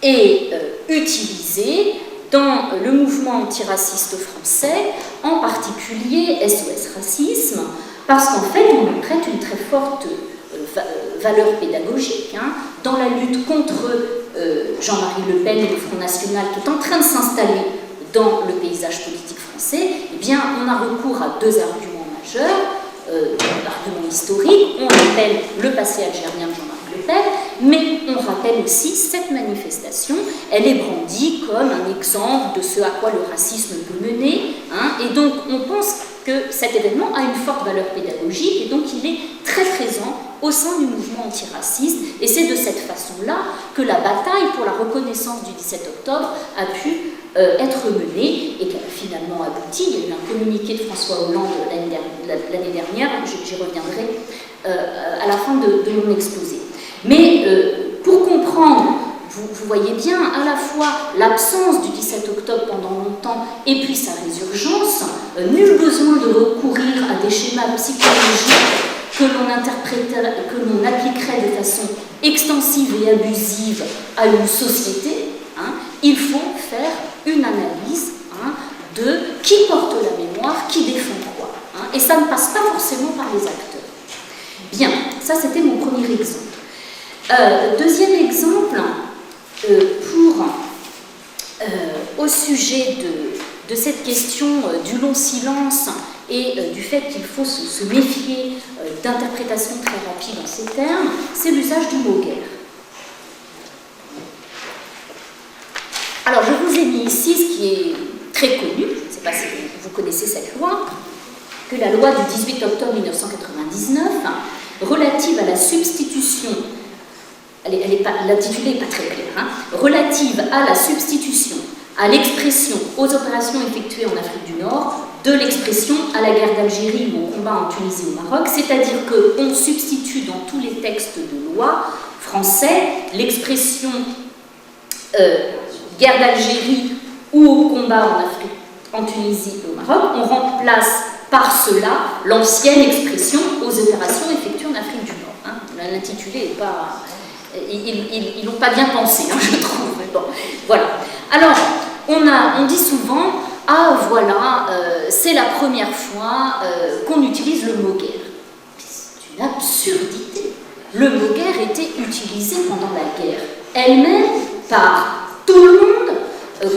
est utilisé dans le mouvement antiraciste français, en particulier SOS Racisme, parce qu'en fait, on lui prête une très forte valeur pédagogique dans la lutte contre Jean-Marie Le Pen et le Front National qui est en train de s'installer dans le paysage politique français. Eh bien, on a recours à deux arguments majeurs, arguments historiques. On rappelle le passé algérien de Jean-Marie Le Pen, mais on rappelle aussi cette manifestation. Elle est brandie comme un exemple de ce à quoi le racisme peut mener. Et donc, on pense que cet événement a une forte valeur pédagogique et donc il est très présent au sein du mouvement antiraciste. Et c'est de cette façon-là que la bataille pour la reconnaissance du 17 octobre a pu être menée et qu'elle a finalement abouti. Il y a eu un communiqué de François Hollande l'année dernière, j'y reviendrai à la fin de mon exposé. Mais pour comprendre, vous voyez bien à la fois l'absence du 17 octobre pendant longtemps et puis sa résurgence, nul besoin de recourir à des schémas psychologiques que l'on appliquerait de façon extensive et abusive à une société. Il faut faire une analyse de qui porte la mémoire, qui défend quoi. Et ça ne passe pas forcément par les acteurs. Bien, ça c'était mon premier exemple. Deuxième exemple, au sujet de cette question du long silence et du fait qu'il faut se méfier d'interprétations très rapides en ces termes, c'est l'usage du mot guerre. Alors, je vous ai mis ici ce qui est très connu, je ne sais pas si vous connaissez cette loi, que la loi du 18 octobre 1999, relative à la substitution, l'intitulé n'est pas très clair, relative à la substitution, à l'expression aux opérations effectuées en Afrique du Nord, de l'expression à la guerre d'Algérie ou au combat en Tunisie ou au Maroc, c'est-à-dire qu'on substitue dans tous les textes de loi français l'expression guerre d'Algérie ou au combat en Afrique, en Tunisie et au Maroc, on remplace par cela l'ancienne expression aux opérations effectuées en Afrique du Nord. l'intitulé n'est pas... Ils n'ont pas bien pensé, hein, je trouve. Mais bon, voilà. Alors, on dit souvent, ah voilà, c'est la première fois qu'on utilise le mot guerre. C'est une absurdité. Le mot guerre était utilisé pendant la guerre elle-même par tout le monde.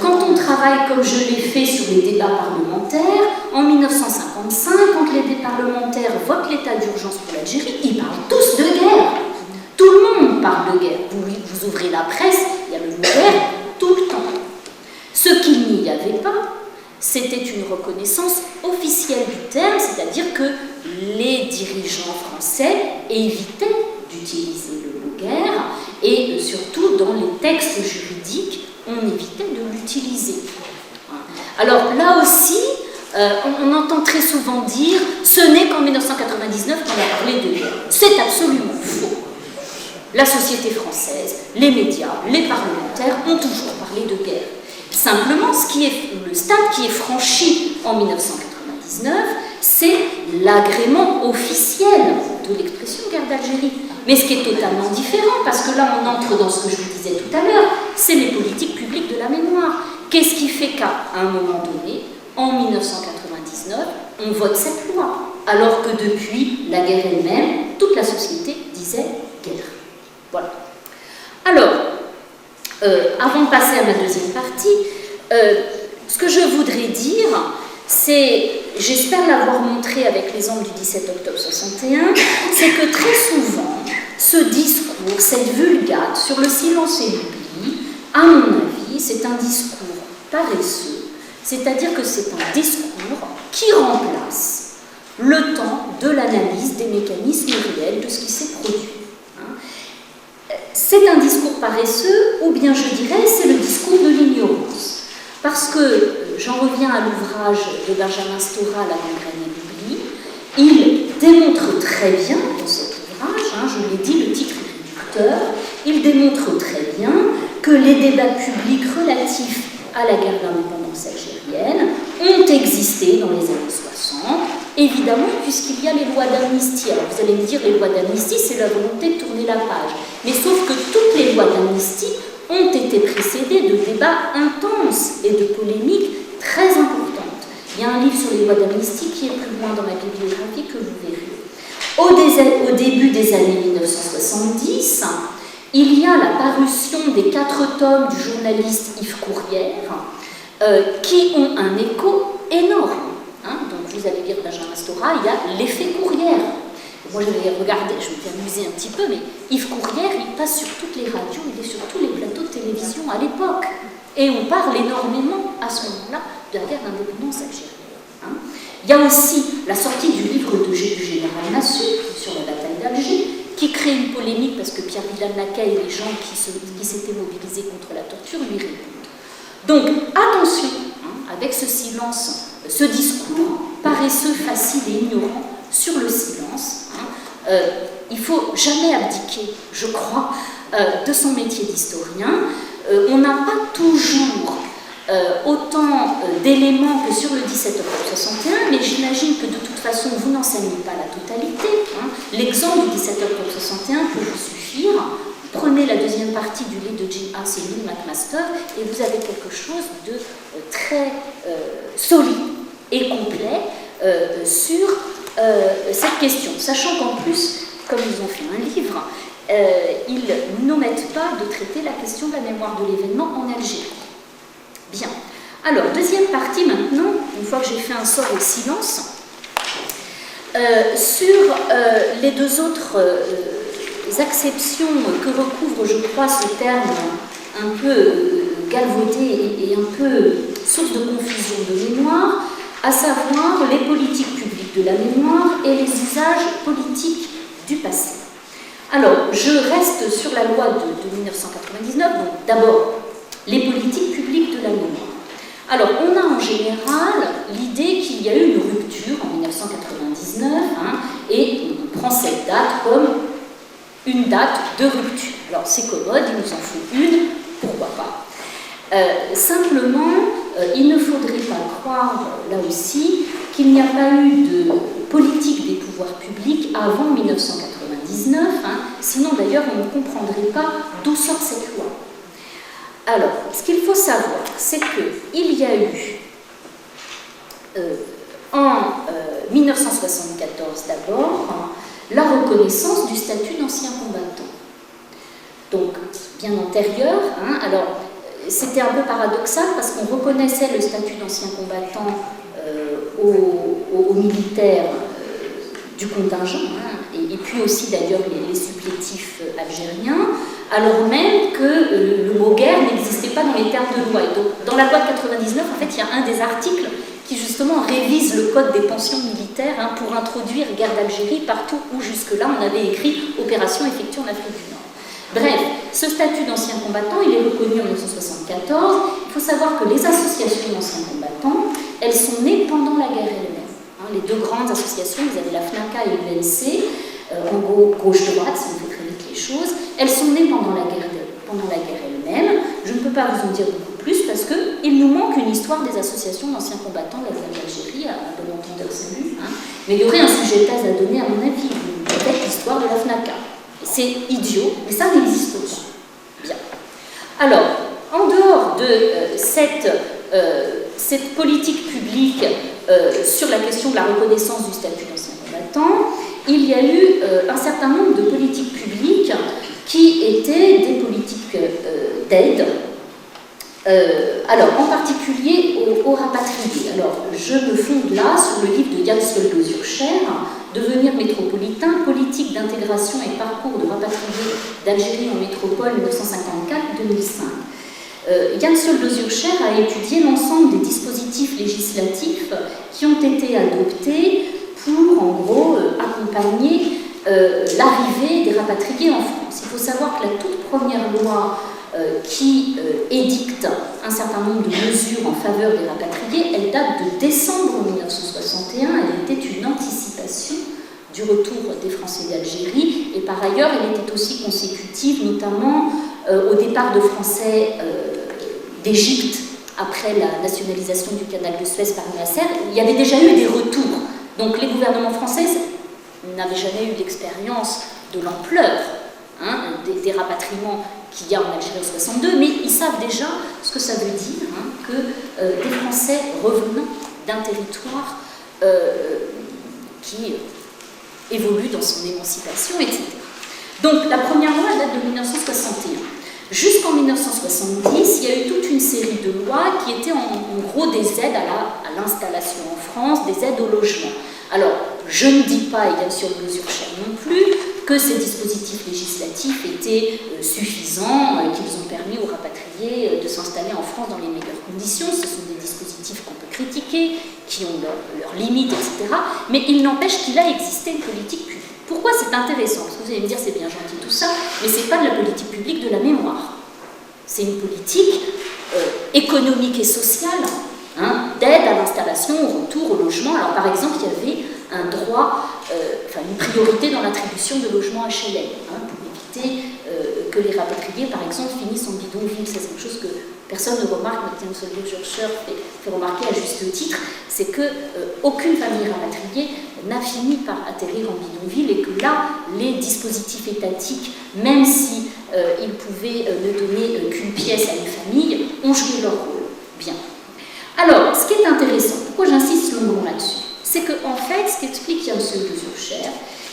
Quand on travaille, comme je l'ai fait, sur les débats parlementaires, en 1955, quand les parlementaires votent l'état d'urgence pour l'Algérie, ils parlent tous de guerre. Tout le monde parle de guerre. Vous ouvrez la presse, il y a le mot guerre tout le temps. Ce qu'il n'y avait pas, c'était une reconnaissance officielle du terme, c'est-à-dire que les dirigeants français évitaient d'utiliser le mot guerre, et surtout dans les textes juridiques, on évitait de l'utiliser. Alors là aussi, on entend très souvent dire « ce n'est qu'en 1999 qu'on a parlé de guerre ». C'est absolument faux. La société française, les médias, les parlementaires ont toujours parlé de guerre. Simplement, le stade qui est franchi en 1999, c'est l'agrément officiel de l'expression guerre d'Algérie. Mais ce qui est totalement différent, parce que là on entre dans ce que je vous disais tout à l'heure, c'est les politiques publiques de la mémoire. Qu'est-ce qui fait qu'à un moment donné, en 1999, on vote cette loi, alors que depuis la guerre elle-même, toute la société disait guerre. Voilà. Alors, avant de passer à ma deuxième partie, ce que je voudrais dire, c'est, j'espère l'avoir montré avec l'exemple du 17 octobre 61, c'est que très souvent, ce discours, cette vulgate sur le silence et l'oubli, à mon avis, c'est un discours paresseux, c'est-à-dire que c'est un discours qui remplace le temps de l'analyse des mécanismes réels de ce qui s'est produit. C'est un discours paresseux, ou bien je dirais, c'est le discours de l'ignorance. Parce que, j'en reviens à l'ouvrage de Benjamin Stora, La gangrène et l'oubli, il démontre très bien, dans cet ouvrage, je l'ai dit, le titre est réducteur, il démontre très bien que les débats publics relatifs à la guerre d'indépendance algérienne ont existé dans les années 60, évidemment, puisqu'il y a les lois d'amnistie. Alors vous allez me dire, les lois d'amnistie, c'est la volonté de tourner la page. Mais sauf que toutes les lois d'amnistie ont été précédées de débats intenses et de polémiques très importantes. Il y a un livre sur les lois d'amnistie qui est plus loin dans ma bibliographie que vous verrez. Au début des années 1970, il y a la parution des 4 tomes du journaliste Yves Courrière qui ont un écho énorme. Donc vous allez lire Benjamin Stora, il y a l'effet Courrière. Moi je vais regarder, je me suis amusée un petit peu, mais Yves Courrière, il passe sur toutes les radios, il est sur tous les plateaux de télévision à l'époque. Et on parle énormément à ce moment-là de la guerre d'indépendance algérienne. Il y a aussi la sortie du livre du général Massu sur la bataille d'Alger, qui crée une polémique parce que Pierre Vidal-Naquet et les gens qui s'étaient mobilisés contre la torture lui répondent. Donc attention, avec ce silence, ce discours paresseux, facile et ignorant sur le silence, il ne faut jamais abdiquer, je crois, de son métier d'historien. On n'a pas toujours autant d'éléments que sur le 17 octobre 61, mais j'imagine que de toute façon, vous n'enseignez pas la totalité. L'exemple du 17 octobre 61 peut vous suffire. Prenez la deuxième partie du livre de Jim House et Neil McMaster et vous avez quelque chose de très solide et complet sur cette question. Sachant qu'en plus, comme ils ont fait un livre, ils n'omettent pas de traiter la question de la mémoire de l'événement en Algérie. Bien. Alors, deuxième partie maintenant, une fois que j'ai fait un sort au silence, sur les deux autres acceptions que recouvre, je crois, ce terme un peu galvaudé et un peu source de confusion de mémoire, à savoir les politiques publiques de la mémoire et les usages politiques du passé. Alors, je reste sur la loi de 1999, donc d'abord, les politiques publiques de la mémoire. Alors, on a en général l'idée qu'il y a eu une rupture en 1999, et on prend cette date comme une date de rupture. Alors, c'est commode, il nous en faut une, pourquoi pas. Simplement, il ne faudrait pas croire, là aussi, qu'il n'y a pas eu de politique des pouvoirs publics avant 1999. 99, sinon d'ailleurs on ne comprendrait pas d'où sort cette loi. Alors, ce qu'il faut savoir, c'est qu'il y a eu en 1974 d'abord la reconnaissance du statut d'ancien combattant. Donc, bien antérieur, alors c'était un peu paradoxal parce qu'on reconnaissait le statut d'ancien combattant aux militaires du contingent, et puis aussi d'ailleurs les supplétifs algériens, alors même que le mot guerre n'existait pas dans les termes de loi. Et donc, dans la loi de 99, en fait, il y a un des articles qui justement révise le code des pensions militaires pour introduire guerre d'Algérie partout où jusque-là on avait écrit opération effectuée en Afrique du Nord. Bref, ce statut d'ancien combattant, il est reconnu en 1974. Il faut savoir que les associations d'anciens combattants, elles sont nées pendant la guerre elle-même. Les deux grandes associations, vous avez la FNACA et l'UNC, en gros gauche-droite, si on fait très vite les choses, elles sont nées pendant la guerre elle-même. Je ne peux pas vous en dire beaucoup plus parce qu'il nous manque une histoire des associations d'anciens combattants de la guerre d'Algérie, à bon entendeur salut. Mais il y aurait un sujet de thèse à donner, à mon avis, peut-être l'histoire de la FNACA. C'est idiot, mais ça n'existe pas. Bien. Alors, en dehors de cette politique publique sur la question de la reconnaissance du statut d'ancien combattant, il y a eu un certain nombre de politiques publiques qui étaient des politiques d'aide, alors en particulier aux rapatriés. Alors, je me fonde là sur le livre de Jan Soldo-Zurcher, Devenir métropolitain, politique d'intégration et parcours de rapatriés d'Algérie en métropole 1954-2005. Jan Soldo-Zurcher a étudié l'ensemble des dispositifs législatifs qui ont été adoptés pour, en gros, accompagner l'arrivée des rapatriés en France. Il faut savoir que la toute première loi qui édicte un certain nombre de mesures en faveur des rapatriés, elle date de décembre 1961, elle était une anticipation du retour des Français d'Algérie, et par ailleurs elle était aussi consécutive notamment au départ de Français d'Égypte après la nationalisation du canal de Suez par Nasser. Il y avait déjà eu des retours, donc les gouvernements français n'avaient jamais eu d'expérience de l'ampleur des rapatriements qu'il y a en Algérie en 62, mais ils savent déjà ce que ça veut dire que des Français revenant d'un territoire qui évolue dans son émancipation, etc. Donc la première loi date de 1961. Jusqu'en 1970, il y a eu toute une série de lois qui étaient en gros des aides à l'installation en France, des aides au logement. Alors, je ne dis pas, et bien sûr Soldo-Zurcher non plus, que ces dispositifs législatifs étaient suffisants, qu'ils ont permis aux rapatriés de s'installer en France dans les meilleures conditions. Ce sont des dispositifs qu'on peut critiquer, qui ont leurs limites, etc. Mais il n'empêche qu'il a existé une politique publique. Pourquoi c'est intéressant? Parce que vous allez me dire, c'est bien gentil tout ça, mais ce n'est pas de la politique publique de la mémoire. C'est une politique économique et sociale, d'aide à l'installation, au retour, au logement. Alors par exemple, il y avait un droit, une priorité dans l'attribution de logements HLM, pour éviter que les rapatriés, par exemple, finissent en bidonville. C'est quelque chose que personne ne remarque, mais Jan Soldo-Zurcher fait remarquer à juste titre, c'est qu'aucune famille rapatriée n'a fini par atterrir en bidonville, et que là, les dispositifs étatiques, même si ils pouvaient ne donner qu'une pièce à une famille, ont joué leur rôle. Bien. Alors, ce qui est intéressant, pourquoi j'insiste longuement là-dessus, c'est qu'en fait, ce qu'explique Jan Soldo-Zurcher,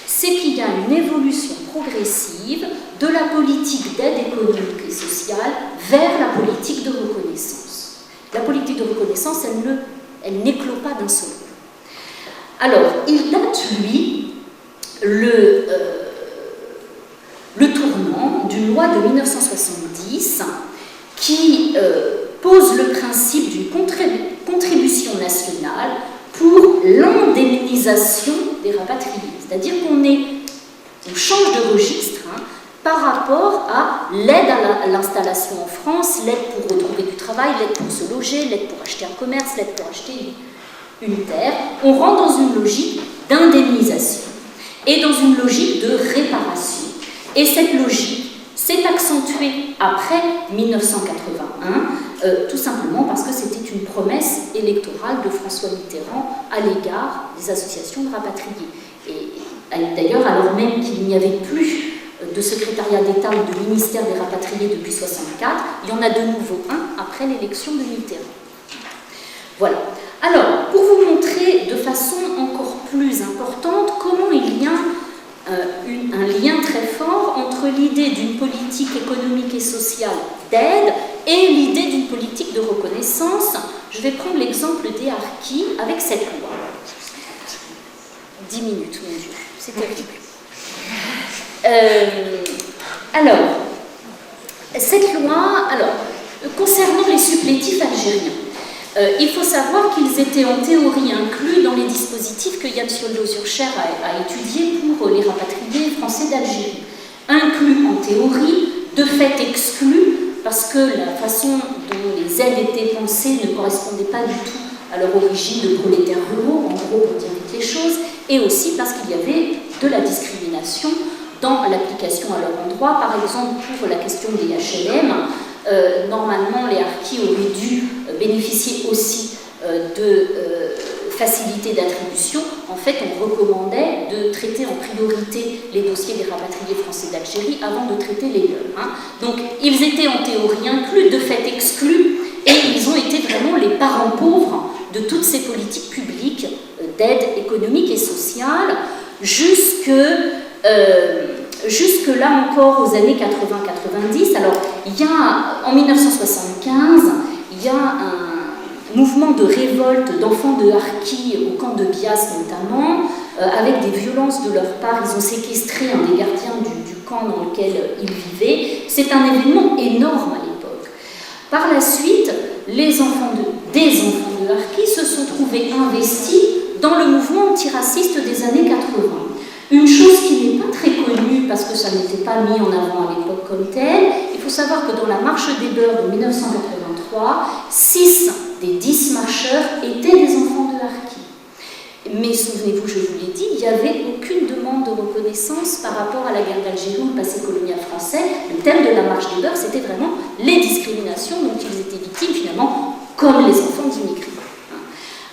c'est qu'il y a une évolution progressive de la politique d'aide économique et sociale vers la politique de reconnaissance. La politique de reconnaissance, elle n'éclot pas d'un seul coup. Alors, il date, lui, le tournant d'une loi de 1970 qui pose le principe d'une contribution nationale pour l'indemnisation des rapatriés. C'est-à-dire qu'on change de registre par rapport à l'aide à l'installation en France, l'aide pour retrouver du travail, l'aide pour se loger, l'aide pour acheter un commerce, l'aide pour acheter une terre. On rentre dans une logique d'indemnisation et dans une logique de réparation. Et cette logique s'est accentuée après 1981, tout simplement parce que c'était une promesse électorale de François Mitterrand à l'égard des associations de rapatriés. Et D'ailleurs, alors même qu'il n'y avait plus de secrétariat d'État ou de ministère des rapatriés depuis 1964, il y en a de nouveau un après l'élection de Mitterrand. Voilà. Alors, pour vous montrer de façon encore plus importante comment il y a un lien très fort entre l'idée d'une politique économique et sociale d'aide et l'idée d'une politique de reconnaissance, je vais prendre l'exemple des harkis avec cette loi. 10 minutes, mon Dieu, c'est terrible. Alors, cette loi, concernant les supplétifs algériens, il faut savoir qu'ils étaient en théorie inclus dans les dispositifs que Yann Sioldo-Zurcher a étudiés pour les rapatriés français d'Algérie. Inclus en théorie, de fait exclus, parce que la façon dont les aides étaient pensées ne correspondait pas du tout à leur origine de prolétaires ruraux, en gros pour dire vite les choses, et aussi parce qu'il y avait de la discrimination dans l'application à leur endroit. Par exemple, pour la question des HLM, normalement les harkis auraient dû bénéficier aussi de facilités d'attribution. En fait, on recommandait de traiter en priorité les dossiers des rapatriés français d'Algérie avant de traiter les leurs. Donc, ils étaient en théorie inclus, de fait exclus, et ils ont été vraiment les parents pauvres de toutes ces politiques publiques d'aide économique et sociale, jusque là encore aux années 80-90. Alors, il y a, en 1975, il y a un mouvement de révolte d'enfants de harkis au camp de Bias notamment, avec des violences de leur part. Ils ont séquestré un des gardiens du camp dans lequel ils vivaient. C'est un événement énorme à l'époque. Par la suite, des enfants de harkis se sont trouvés investis dans le mouvement antiraciste des années 80. Une chose qui n'est pas très connue parce que ça n'était pas mis en avant à l'époque comme tel, il faut savoir que dans la marche des beurs de 1983, 6 des 10 marcheurs étaient des enfants de harkis. Mais souvenez-vous, je vous l'ai dit, il n'y avait aucune demande de reconnaissance par rapport à la guerre d'Algérie ou le passé colonial français. Le thème de la marche des beurs, c'était vraiment les discriminations dont ils étaient victimes finalement, comme les enfants d'immigrés.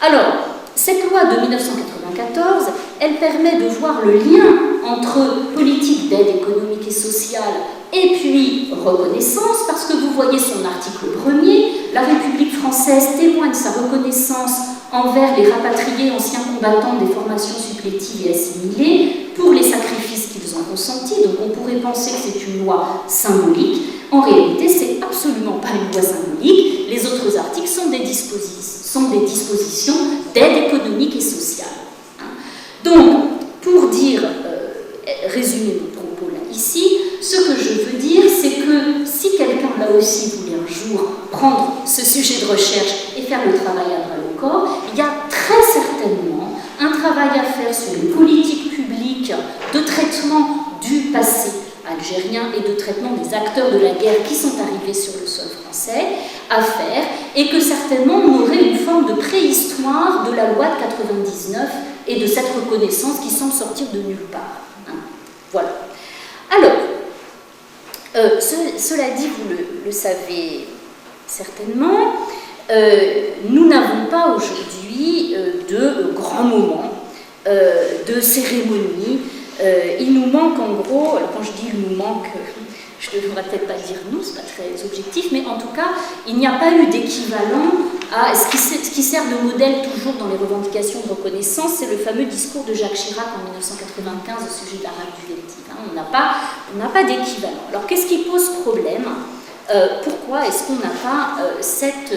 Alors, cette loi de 1994, elle permet de voir le lien entre politique d'aide économique et sociale et puis reconnaissance, parce que vous voyez son article 1er, la République française témoigne sa reconnaissance envers les rapatriés anciens combattants des formations supplétives et assimilées pour les sacrifices qu'ils ont consentis. Donc on pourrait penser que c'est une loi symbolique. En réalité, c'est absolument pas une loi symbolique. Les autres articles sont des dispositions d'aide économique et sociale. Donc, pour dire, résumer mon propos là ici, ce que je veux dire, c'est que si quelqu'un là aussi voulait un jour prendre ce sujet de recherche et faire le travail à bras le corps, il y a très certainement un travail à faire sur les politiques publiques de traitement du passé algérien et de traitement des acteurs de la guerre qui sont arrivés sur le sol français à faire, et que certainement on aurait une forme de préhistoire de la loi de 99 et de cette reconnaissance qui semble sortir de nulle part. Voilà. Alors, cela dit, vous le savez certainement, nous n'avons pas aujourd'hui de grands moments, de cérémonies. Il nous manque en gros, alors quand je dis il nous manque, je ne devrais peut-être pas dire nous, c'est pas très objectif, mais en tout cas, il n'y a pas eu d'équivalent à ce qui sert de modèle toujours dans les revendications de reconnaissance, c'est le fameux discours de Jacques Chirac en 1995 au sujet de la RAC du Veldiv. On n'a pas d'équivalent. Alors qu'est-ce qui pose problème? Pourquoi est-ce qu'on n'a pas cette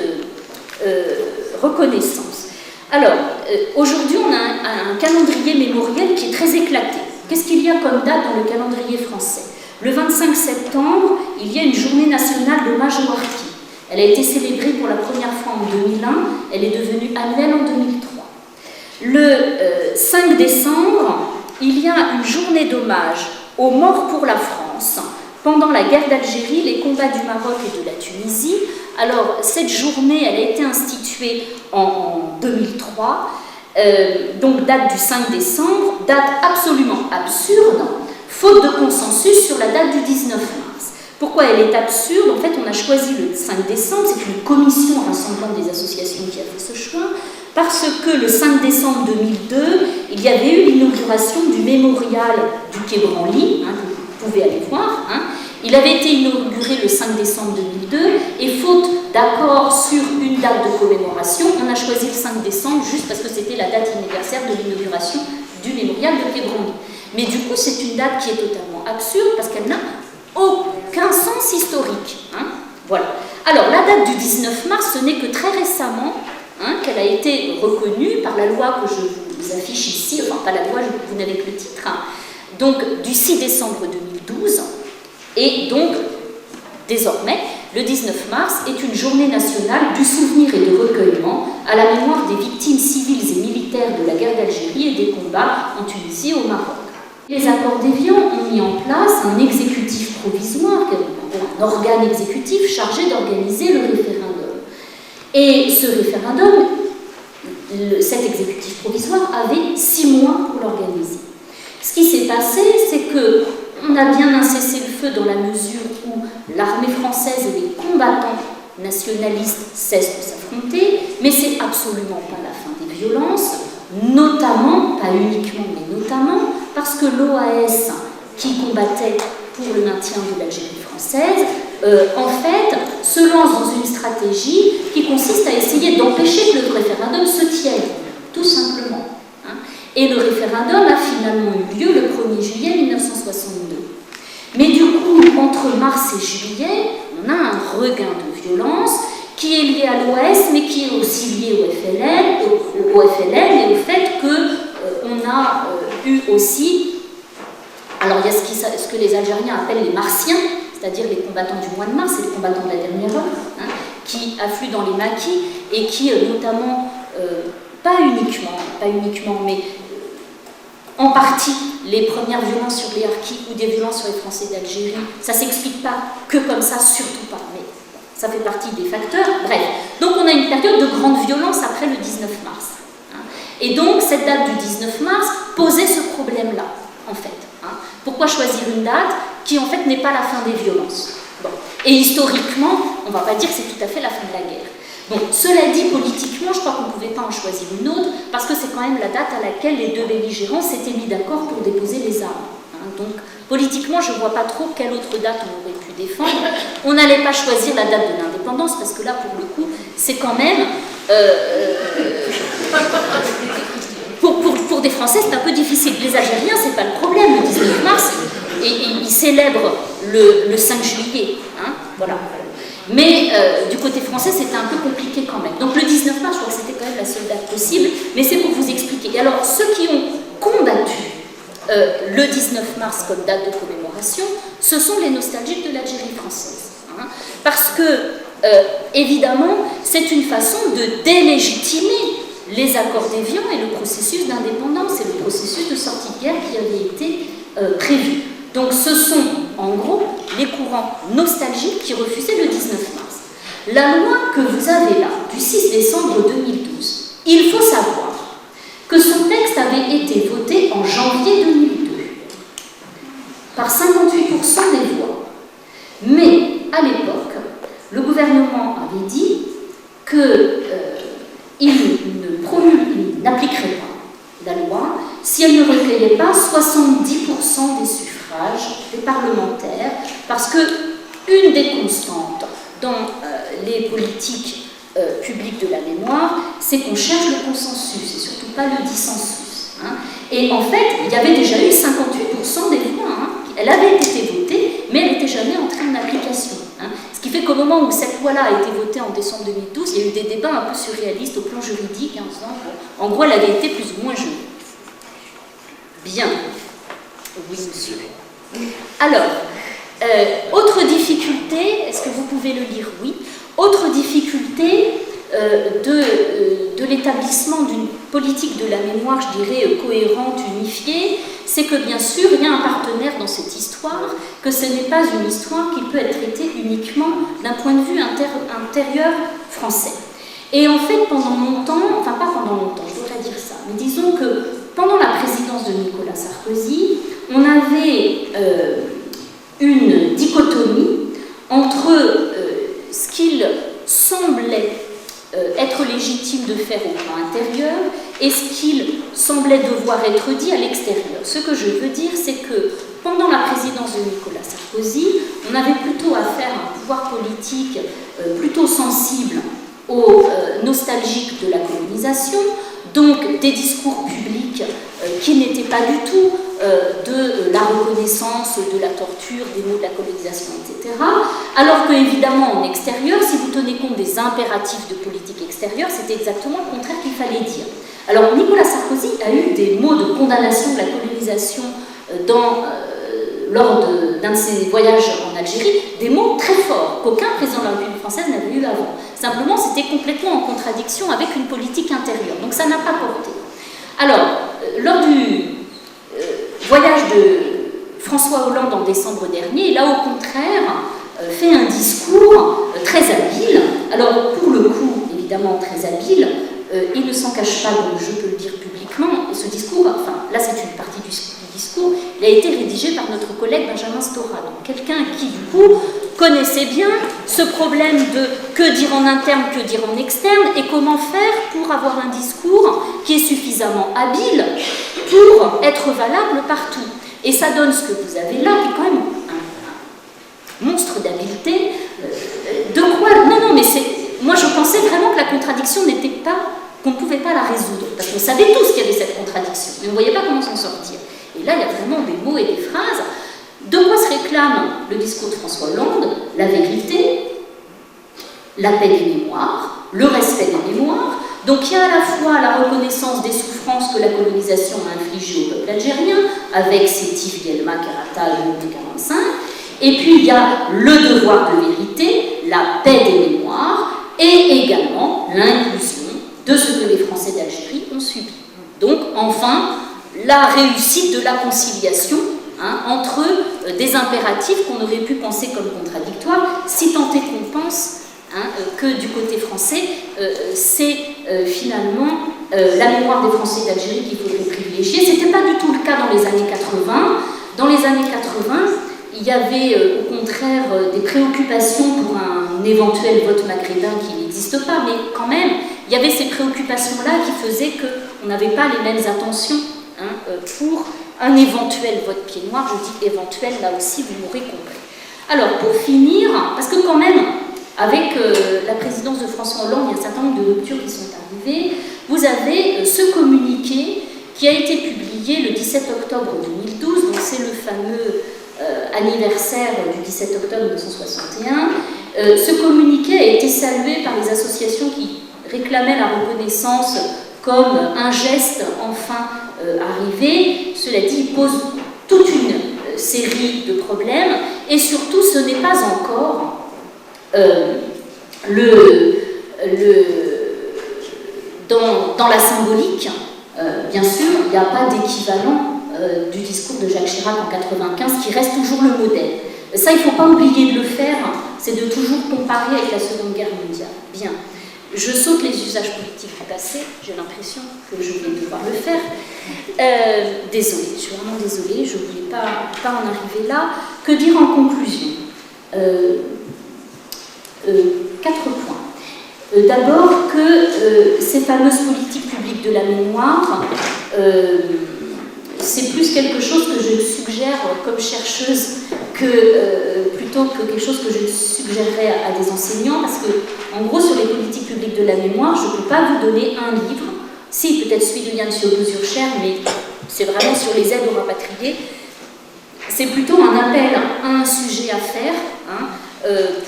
reconnaissance? Alors, aujourd'hui, on a un calendrier mémoriel qui est très éclaté. Qu'est-ce qu'il y a comme date dans le calendrier français? Le 25 septembre, il y a une journée nationale d'hommage aux harkis. Elle a été célébrée pour la première fois en 2001, elle est devenue annuelle en 2003. Le 5 décembre, il y a une journée d'hommage aux morts pour la France. Pendant la guerre d'Algérie, les combats du Maroc et de la Tunisie. Alors, cette journée, elle a été instituée en 2003, donc date du 5 décembre, date absolument absurde, faute de consensus sur la date du 19 mars. Pourquoi elle est absurde? En fait, on a choisi le 5 décembre, c'est une commission rassemblant des associations qui a fait ce choix, parce que le 5 décembre 2002, il il y avait eu l'inauguration du mémorial du Quai Branly, hein, que vous pouvez aller voir. Hein. Il avait été inauguré le 5 décembre 2002 et faute d'accord sur une date de commémoration, on a choisi le 5 décembre juste parce que c'était la date anniversaire de l'inauguration du mémorial de Quai Branly. Mais du coup, c'est une date qui est totalement absurde parce qu'elle n'a aucun sens historique. Hein. Voilà. Alors, la date du 19 mars, ce n'est que très récemment hein, qu'elle a été reconnue par la loi que je vous affiche ici, enfin pas la loi, vous n'avez que le titre, hein, donc du 6 décembre 2012, et donc désormais, le 19 mars est une journée nationale du souvenir et de recueillement à la mémoire des victimes civiles et militaires de la guerre d'Algérie et des combats en Tunisie et au Maroc. Les accords d'Évian ont mis en place un exécutif provisoire, un organe exécutif chargé d'organiser le référendum. Et ce référendum, cet exécutif provisoire avait 6 mois pour l'organiser. Ce qui s'est passé, c'est qu'on a bien un cessez-le-feu dans la mesure où l'armée française et les combattants nationalistes cessent de s'affronter, mais c'est absolument pas la fin des violences, notamment, pas uniquement, mais notamment, parce que l'OAS, qui combattait pour le maintien de l'Algérie française, en fait, se lance dans une stratégie qui consiste à essayer d'empêcher que le référendum se tienne, tout simplement. Hein. Et le référendum a finalement eu lieu le 1er juillet 1962. Mais du coup, entre mars et juillet, on a un regain de violence qui est lié à l'OAS, mais qui est aussi lié au FLN et au fait qu'on a eu aussi... Alors, il y a ce que les Algériens appellent les martiens, c'est-à-dire les combattants du mois de mars et les combattants de la dernière heure, hein, qui affluent dans les maquis et qui, notamment, pas uniquement, mais en partie, les premières violences sur les harkis ou des violences sur les Français d'Algérie, ça ne s'explique pas que comme ça, surtout pas, mais ça fait partie des facteurs. Bref, donc on a une période de grande violence après le 19 mars. Hein. Et donc, cette date du 19 mars posait ce problème-là, en fait. Hein. Pourquoi choisir une date qui, en fait, n'est pas la fin des violences? Bon. Et historiquement, on ne va pas dire que c'est tout à fait la fin de la guerre. Bon, cela dit, politiquement, je crois qu'on ne pouvait pas en choisir une autre, parce que c'est quand même la date à laquelle les deux belligérants s'étaient mis d'accord pour déposer les armes. Hein. Donc, politiquement, je ne vois pas trop quelle autre date on aurait pu défendre. On n'allait pas choisir la date de l'indépendance, parce que là, pour le coup, c'est quand même... Pour des Français, c'est un peu difficile. Les Algériens, c'est pas le problème. Le 19 mars, et ils célèbrent le 5 juillet. Hein, voilà. Mais du côté français, c'était un peu compliqué quand même. Donc le 19 mars, je crois que c'était quand même la seule date possible, mais c'est pour vous expliquer. Et alors, ceux qui ont combattu le 19 mars comme date de commémoration, ce sont les nostalgiques de l'Algérie française. Hein, parce que, évidemment, c'est une façon de délégitimer les accords d'Évian et le processus d'indépendance et le processus de sortie de guerre qui avait été prévu. Donc ce sont, en gros, les courants nostalgiques qui refusaient le 19 mars. La loi que vous avez là, du 6 décembre 2012, il faut savoir que son texte avait été voté en janvier 2002 par 58% des voix. Mais, à l'époque, le gouvernement avait dit qu'il n'appliquerait pas la loi si elle ne recueillait pas 70% des suffrages des parlementaires, parce que une des constantes dans les politiques publiques de la mémoire, c'est qu'on cherche le consensus et surtout pas le dissensus. Hein. Et en fait, il y avait déjà eu 58% des voix. Hein. Elle avait été votée, mais elle n'était jamais entrée en application. Hein. Ce qui fait qu'au moment où cette loi-là a été votée en décembre 2012, il y a eu des débats un peu surréalistes au plan juridique, hein, en disant qu'en gros, elle avait été plus ou moins gelée. Bien. Oui, monsieur. Alors, autre difficulté, est-ce que vous pouvez le lire? Oui. Autre difficulté de l'établissement d'une politique de la mémoire, je dirais, cohérente, unifiée, c'est que bien sûr, il y a un partenaire dans cette histoire, que ce n'est pas une histoire qui peut être traitée uniquement d'un point de vue intérieur français. Et en fait, pendant longtemps, enfin pas pendant longtemps, je devrais dire ça, mais disons que pendant la présidence de Nicolas Sarkozy, on avait une dichotomie entre ce qu'il semblait être légitime de faire au plan intérieur et ce qu'il semblait devoir être dit à l'extérieur. Ce que je veux dire, c'est que pendant la présidence de Nicolas Sarkozy, on avait plutôt affaire à un pouvoir politique plutôt sensible aux nostalgiques de la colonisation, donc des discours publics qui n'étaient pas du tout de la reconnaissance de la torture, des maux de la colonisation, etc. Alors que, évidemment, en extérieur, si vous tenez compte des impératifs de politique extérieure, c'était exactement le contraire qu'il fallait dire. Alors, Nicolas Sarkozy a eu des mots de condamnation de la colonisation lors d'un de ses voyages en Algérie, des mots très forts qu'aucun président de la République française n'avait eu avant. Simplement, c'était complètement en contradiction avec une politique intérieure. Donc ça n'a pas porté. Alors, lors du voyage de François Hollande en décembre dernier, il a au contraire fait un discours très habile. Alors, pour le coup, évidemment très habile, il ne s'en cache pas, donc je peux le dire publiquement, ce discours, enfin là c'est une partie du discours, il a été rédigé par notre collègue Benjamin Stora, donc quelqu'un qui du coup connaissait bien ce problème de que dire en interne, que dire en externe, et comment faire pour avoir un discours qui est suffisamment habile pour être valable partout. Et ça donne ce que vous avez là, qui est quand même un monstre d'habileté. De quoi? Non, mais c'est... Moi, je pensais vraiment que la contradiction n'était pas... qu'on ne pouvait pas la résoudre, parce qu'on savait tous qu'il y avait cette contradiction, mais on ne voyait pas comment s'en sortir. Et là, il y a vraiment des mots et des phrases. De quoi se réclame le discours de François Hollande? La vérité, la paix des mémoires, le respect des mémoires. Donc il y a à la fois la reconnaissance des souffrances que la colonisation a infligées au peuple algérien, avec Sétif, Guelma, Karatal, 1945, et puis il y a le devoir de vérité, la paix des mémoires, et également l'inclusion de ce que les Français d'Algérie ont subi. Donc, enfin, la réussite de la conciliation entre des impératifs qu'on aurait pu penser comme contradictoires, si tant est qu'on pense que du côté français, c'est finalement la mémoire des Français d'Algérie qu'il faudrait privilégier. Ce n'était pas du tout le cas dans les années 80. Dans les années 80, il y avait au contraire des préoccupations pour un éventuel vote maghrébin qui n'existe pas, mais quand même, il y avait ces préoccupations-là qui faisaient qu'on n'avait pas les mêmes attentions pour un éventuel vote pied noir. Je dis éventuel, là aussi, vous m'aurez compris. Alors, pour finir, parce que quand même, avec la présidence de François Hollande, il y a un certain nombre de ruptures qui sont arrivées. Vous avez ce communiqué qui a été publié le 17 octobre 2012, donc c'est le fameux anniversaire du 17 octobre 1961. Ce communiqué a été salué par les associations qui réclamaient la reconnaissance comme un geste enfin arrivé. Cela dit, il pose toute une série de problèmes, et surtout ce n'est pas encore dans la symbolique, bien sûr, il n'y a pas d'équivalent du discours de Jacques Chirac en 1995 qui reste toujours le modèle. Ça, il ne faut pas oublier de le faire, c'est de toujours comparer avec la Seconde Guerre mondiale. Bien, je saute les usages politiques du passé, j'ai l'impression que je vais devoir le faire. Désolée, je suis vraiment désolée, je ne voulais pas en arriver là. Que dire en conclusion? 4 points. D'abord que ces fameuses politiques publiques de la mémoire, c'est plus quelque chose que je suggère comme chercheuse plutôt que quelque chose que je suggérerais à des enseignants, parce que, en gros, sur les politiques publiques de la mémoire, je ne peux pas vous donner un livre, si, peut-être celui de Yann Siobozurcher, mais c'est vraiment sur les aides aux rapatriés. C'est plutôt un appel à un sujet à faire,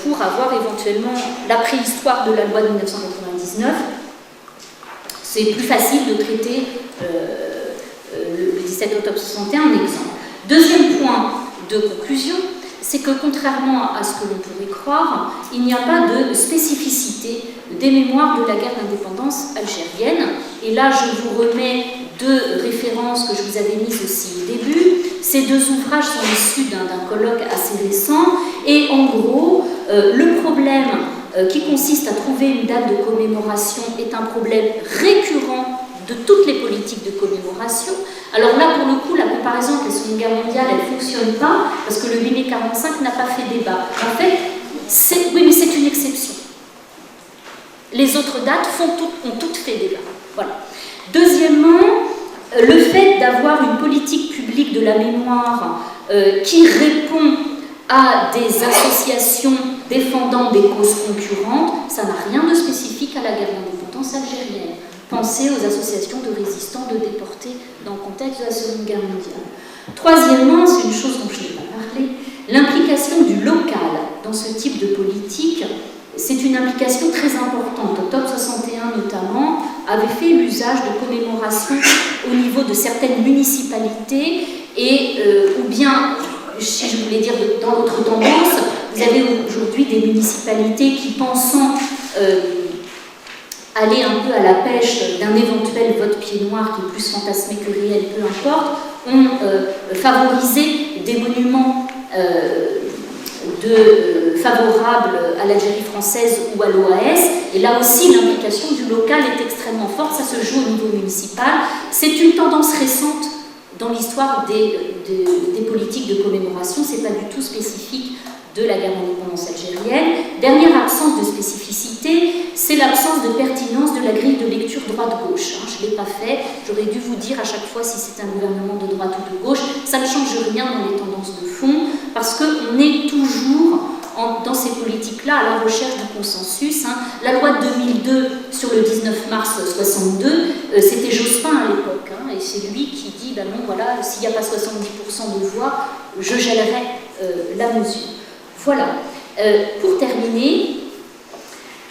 pour avoir éventuellement la préhistoire de la loi de 1999. C'est plus facile de traiter le 17 octobre 61 en exemple. Deuxième point de conclusion, c'est que contrairement à ce que l'on pourrait croire, il n'y a pas de spécificité des mémoires de la guerre d'indépendance algérienne. Et là, je vous remets 2 références que je vous avais mises aussi au début. Ces 2 ouvrages sont issus d'un colloque assez récent. Et en gros, le problème qui consiste à trouver une date de commémoration est un problème récurrent de toutes les politiques de commémoration. Alors là, pour le coup, la comparaison avec la Seconde Guerre mondiale, elle ne fonctionne pas, parce que le 8 mai 45 n'a pas fait débat. En fait, oui, mais c'est une exception. Les autres dates ont toutes fait débat. Voilà. Deuxièmement, le fait d'avoir une politique publique de la mémoire qui répond à des associations défendant des causes concurrentes, ça n'a rien de spécifique à la guerre d'indépendance algérienne. Pensez aux associations de résistants, de déportés dans le contexte de la Seconde Guerre mondiale. Troisièmement, c'est une chose dont je n'ai pas parlé, l'implication du local dans ce type de politique, c'est une implication très importante. Octobre 61 notamment avait fait l'usage de commémorations au niveau de certaines municipalités et ou bien, si je voulais dire dans l'autre tendance, vous avez aujourd'hui des municipalités qui, pensant aller un peu à la pêche d'un éventuel vote pied noir qui est plus fantasmé que réel, peu importe, ont favorisé des monuments favorables à l'Algérie française ou à l'OAS. Et là aussi, l'implication du local est extrêmement forte, ça se joue au niveau municipal. C'est une tendance récente dans l'histoire des politiques de commémoration, c'est pas du tout spécifique de la guerre d'indépendance algérienne. Dernière absence de spécificité, c'est l'absence de pertinence de la grille de lecture droite-gauche. Je ne l'ai pas fait, j'aurais dû vous dire à chaque fois si c'est un gouvernement de droite ou de gauche. Ça ne change rien dans les tendances de fond, parce qu'on est toujours dans ces politiques-là à la recherche du consensus. La loi de 2002 sur le 19 mars 62, c'était Jospin à l'époque, et c'est lui qui dit, ben non, voilà, s'il n'y a pas 70% de voix, je gèlerai la mesure. Voilà. Pour terminer,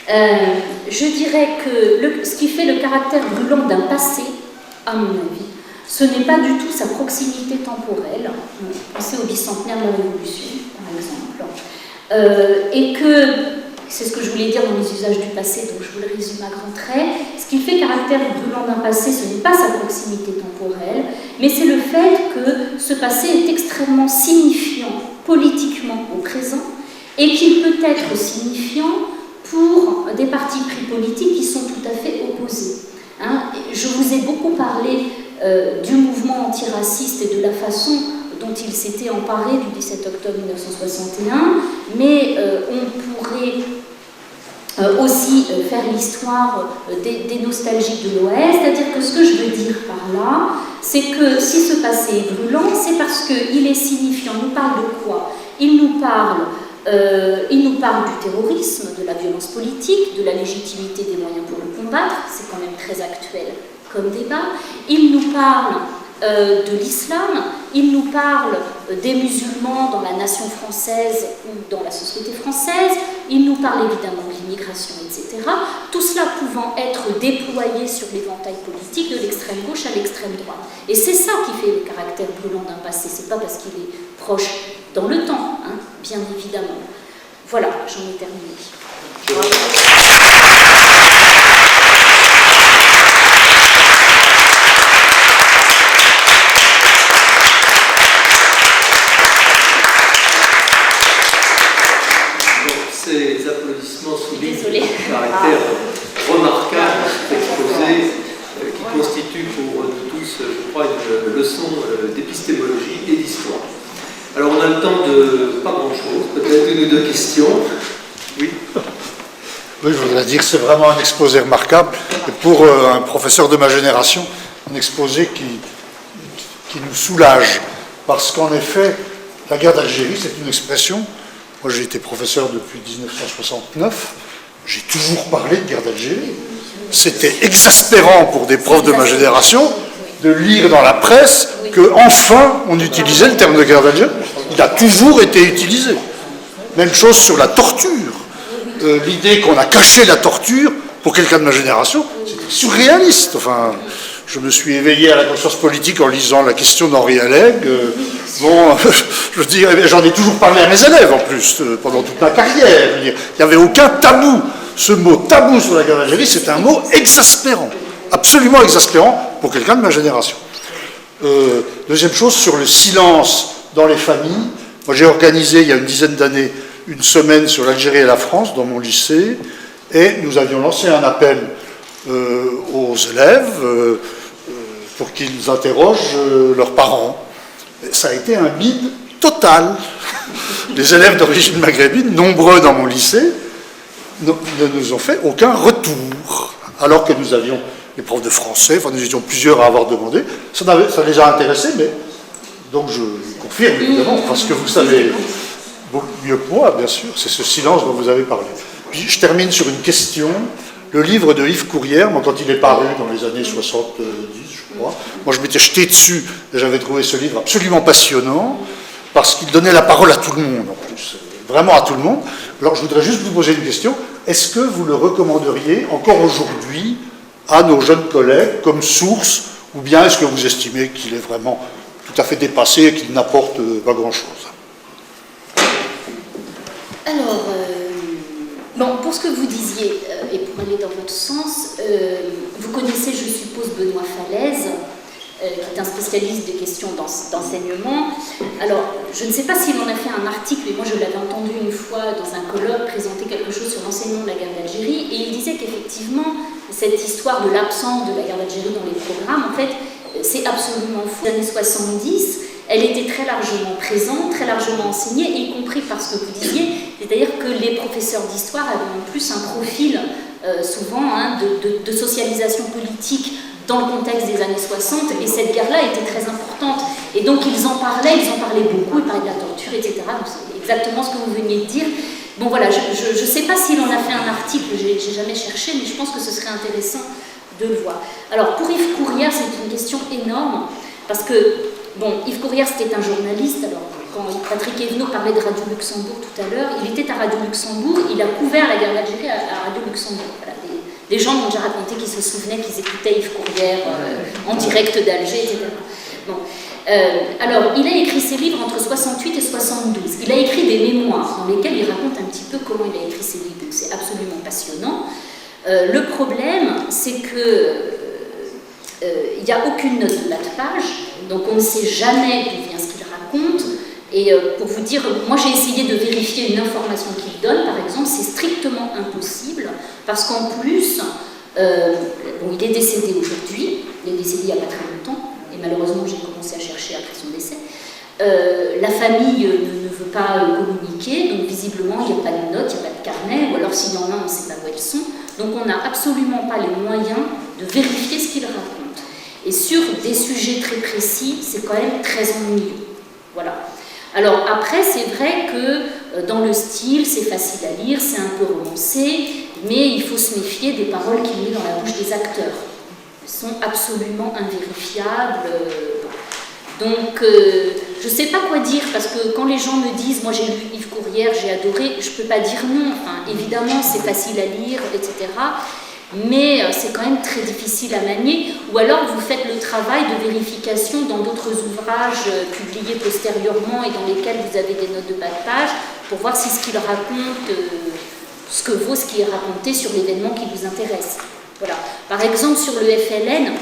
je dirais que ce qui fait le caractère brûlant d'un passé, à mon avis, ce n'est pas du tout sa proximité temporelle. Pensez au bicentenaire de la Révolution, par exemple. Et que, c'est ce que je voulais dire dans les usages du passé, donc je vous le résume à grands traits, ce qui fait caractère brûlant d'un passé, ce n'est pas sa proximité temporelle, mais c'est le fait que ce passé est extrêmement signifiant politiquement au présent, et qu'il peut être signifiant pour des partis pris politiques qui sont tout à fait opposés. Je vous ai beaucoup parlé du mouvement antiraciste et de la façon dont il s'était emparé du 17 octobre 1961, mais on pourrait aussi faire l'histoire des nostalgiques de l'OAS, c'est-à-dire que ce que je veux dire par là, c'est que si ce passé est brûlant, c'est parce qu'il est signifiant. Il nous parle de quoi ? Il nous parle du terrorisme, de la violence politique, de la légitimité des moyens pour le combattre, c'est quand même très actuel comme débat. Il nous parle de l'islam, il nous parle des musulmans dans la nation française ou dans la société française, il nous parle évidemment de l'immigration, etc. Tout cela pouvant être déployé sur l'éventail politique de l'extrême gauche à l'extrême droite. Et c'est ça qui fait le caractère brûlant d'un passé, c'est pas parce qu'il est proche dans le temps, bien évidemment. Voilà, j'en ai terminé. Ces applaudissements soulignent le caractère remarquable de cet exposé qui constitue pour nous tous, je crois, une leçon d'épistémologie et d'histoire. Alors on a le temps de pas grand-chose, peut-être une ou deux questions. Oui. Oui, je voudrais dire que c'est vraiment un exposé remarquable. Et pour un professeur de ma génération, un exposé qui nous soulage. Parce qu'en effet, la guerre d'Algérie, c'est une expression. Moi, j'ai été professeur depuis 1969. J'ai toujours parlé de guerre d'Algérie. C'était exaspérant pour des profs de ma génération de lire dans la presse qu'enfin on utilisait le terme de guerre d'Algérie. Il a toujours été utilisé. Même chose sur la torture. L'idée qu'on a caché la torture, pour quelqu'un de ma génération, c'était surréaliste. Enfin, je me suis éveillé à la conscience politique en lisant La question d'Henri Alleg. Je veux dire, j'en ai toujours parlé à mes élèves en plus, pendant toute ma carrière. Il n'y avait aucun tabou. Ce mot tabou sur la guerre d'Algérie, c'est un mot exaspérant. Absolument exaspérant pour quelqu'un de ma génération. Deuxième chose, sur le silence dans les familles. Moi, j'ai organisé, il y a une dizaine d'années, une semaine sur l'Algérie et la France dans mon lycée, et nous avions lancé un appel aux élèves pour qu'ils interrogent leurs parents. Et ça a été un bide total. Les élèves d'origine maghrébine, nombreux dans mon lycée, ne nous ont fait aucun retour, alors que nous avions les profs de français, enfin nous étions plusieurs à avoir demandé. Ça les a intéressés, mais donc je confirme évidemment, parce que vous savez beaucoup mieux que moi, bien sûr, c'est ce silence dont vous avez parlé. Puis je termine sur une question. Le livre de Yves Courrière, moi, quand il est paru dans les années 70, je crois, moi je m'étais jeté dessus et j'avais trouvé ce livre absolument passionnant parce qu'il donnait la parole à tout le monde en plus, vraiment à tout le monde. Alors je voudrais juste vous poser une question. Est-ce que vous le recommanderiez encore aujourd'hui à nos jeunes collègues comme source, ou bien est-ce que vous estimez qu'il est vraiment tout à fait dépassé et qu'il n'apporte pas grand-chose? Alors, bon, pour ce que vous disiez, et pour aller dans votre sens, vous connaissez, je suppose, Benoît Falaise, qui est un spécialiste des questions d'enseignement. Alors, je ne sais pas s'il en a fait un article, mais moi je l'avais entendu une fois dans un colloque présenter quelque chose sur l'enseignement de la guerre d'Algérie, et il disait qu'effectivement, cette histoire de l'absence de la guerre d'Algérie dans les programmes, en fait, c'est absolument fou. Dans les années 70, elle était très largement présente, très largement enseignée, y compris par ce que vous disiez, c'est-à-dire que les professeurs d'histoire avaient en plus un profil souvent de socialisation politique dans le contexte des années 60, et cette guerre-là était très importante. Et donc ils en parlaient beaucoup, ils parlaient de la torture, etc. Donc c'est exactement ce que vous veniez de dire. Bon voilà, je ne sais pas s'il en a fait un article, j'ai jamais cherché, mais je pense que ce serait intéressant de le voir. Alors pour Yves Courrière, c'est une question énorme, parce que, bon, Yves Courrière c'était un journaliste, alors quand Patrick Evenot parlait de Radio Luxembourg tout à l'heure, il était à Radio Luxembourg, il a couvert la guerre d'Algérie à Radio Luxembourg. Voilà, des gens m'ont déjà raconté qu'ils se souvenaient qu'ils écoutaient Yves Courrière en direct d'Alger, etc. Bon. Alors, il a écrit ses livres entre 68 et 72. Il a écrit des mémoires dans lesquels il raconte un petit peu comment il a écrit ses livres. C'est absolument passionnant. Le problème, c'est que il n'y a aucune note de bas de page, donc on ne sait jamais d'où vient ce qu'il raconte. Et pour vous dire, moi j'ai essayé de vérifier une information qu'il donne, par exemple, c'est strictement impossible, parce qu'en plus, bon, il est décédé aujourd'hui, il est décédé il n'y a pas très longtemps, et malheureusement j'ai commencé à chercher après son décès. La famille ne veut pas communiquer, donc visiblement il n'y a pas de notes, il n'y a pas de carnet, ou alors s'il y en a, on ne sait pas où elles sont, donc on n'a absolument pas les moyens de vérifier ce qu'il raconte. Et sur des sujets très précis, c'est quand même très ennuyeux. Voilà. Alors après, c'est vrai que dans le style, c'est facile à lire, c'est un peu romancé, mais il faut se méfier des paroles qu'il met dans la bouche des acteurs. Elles sont absolument invérifiables. Donc, je ne sais pas quoi dire, parce que quand les gens me disent « moi j'ai lu Yves Courrière, j'ai adoré », je ne peux pas dire non. Enfin, évidemment, c'est facile à lire, etc. Mais c'est quand même très difficile à manier, ou alors vous faites le travail de vérification dans d'autres ouvrages publiés postérieurement et dans lesquels vous avez des notes de bas de page pour voir si ce qu'il raconte, ce que vaut ce qui est raconté sur l'événement qui vous intéresse. Voilà. Par exemple, sur le FLN,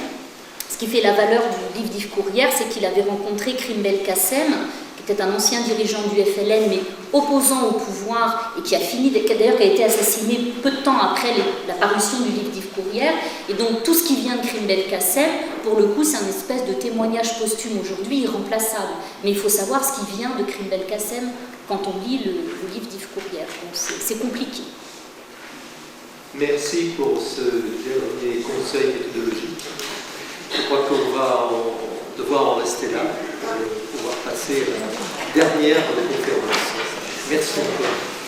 ce qui fait la valeur du livre d'Yves Courrière, c'est qu'il avait rencontré Krim Belkacem, qui était un ancien dirigeant du FLN, mais opposant au pouvoir, et qui a fini, d'ailleurs, qui a été assassiné peu de temps après la parution du livre d'Yves Courrière. Et donc, tout ce qui vient de Krim Belkacem, pour le coup, c'est un espèce de témoignage posthume aujourd'hui, irremplaçable. Mais il faut savoir ce qui vient de Krim Belkacem quand on lit le livre d'Yves Courrière. Donc, c'est compliqué. Merci pour ce dernier conseil méthodologique. Je crois qu'on va devoir en rester là pour pouvoir passer à la dernière des conférences. Merci encore.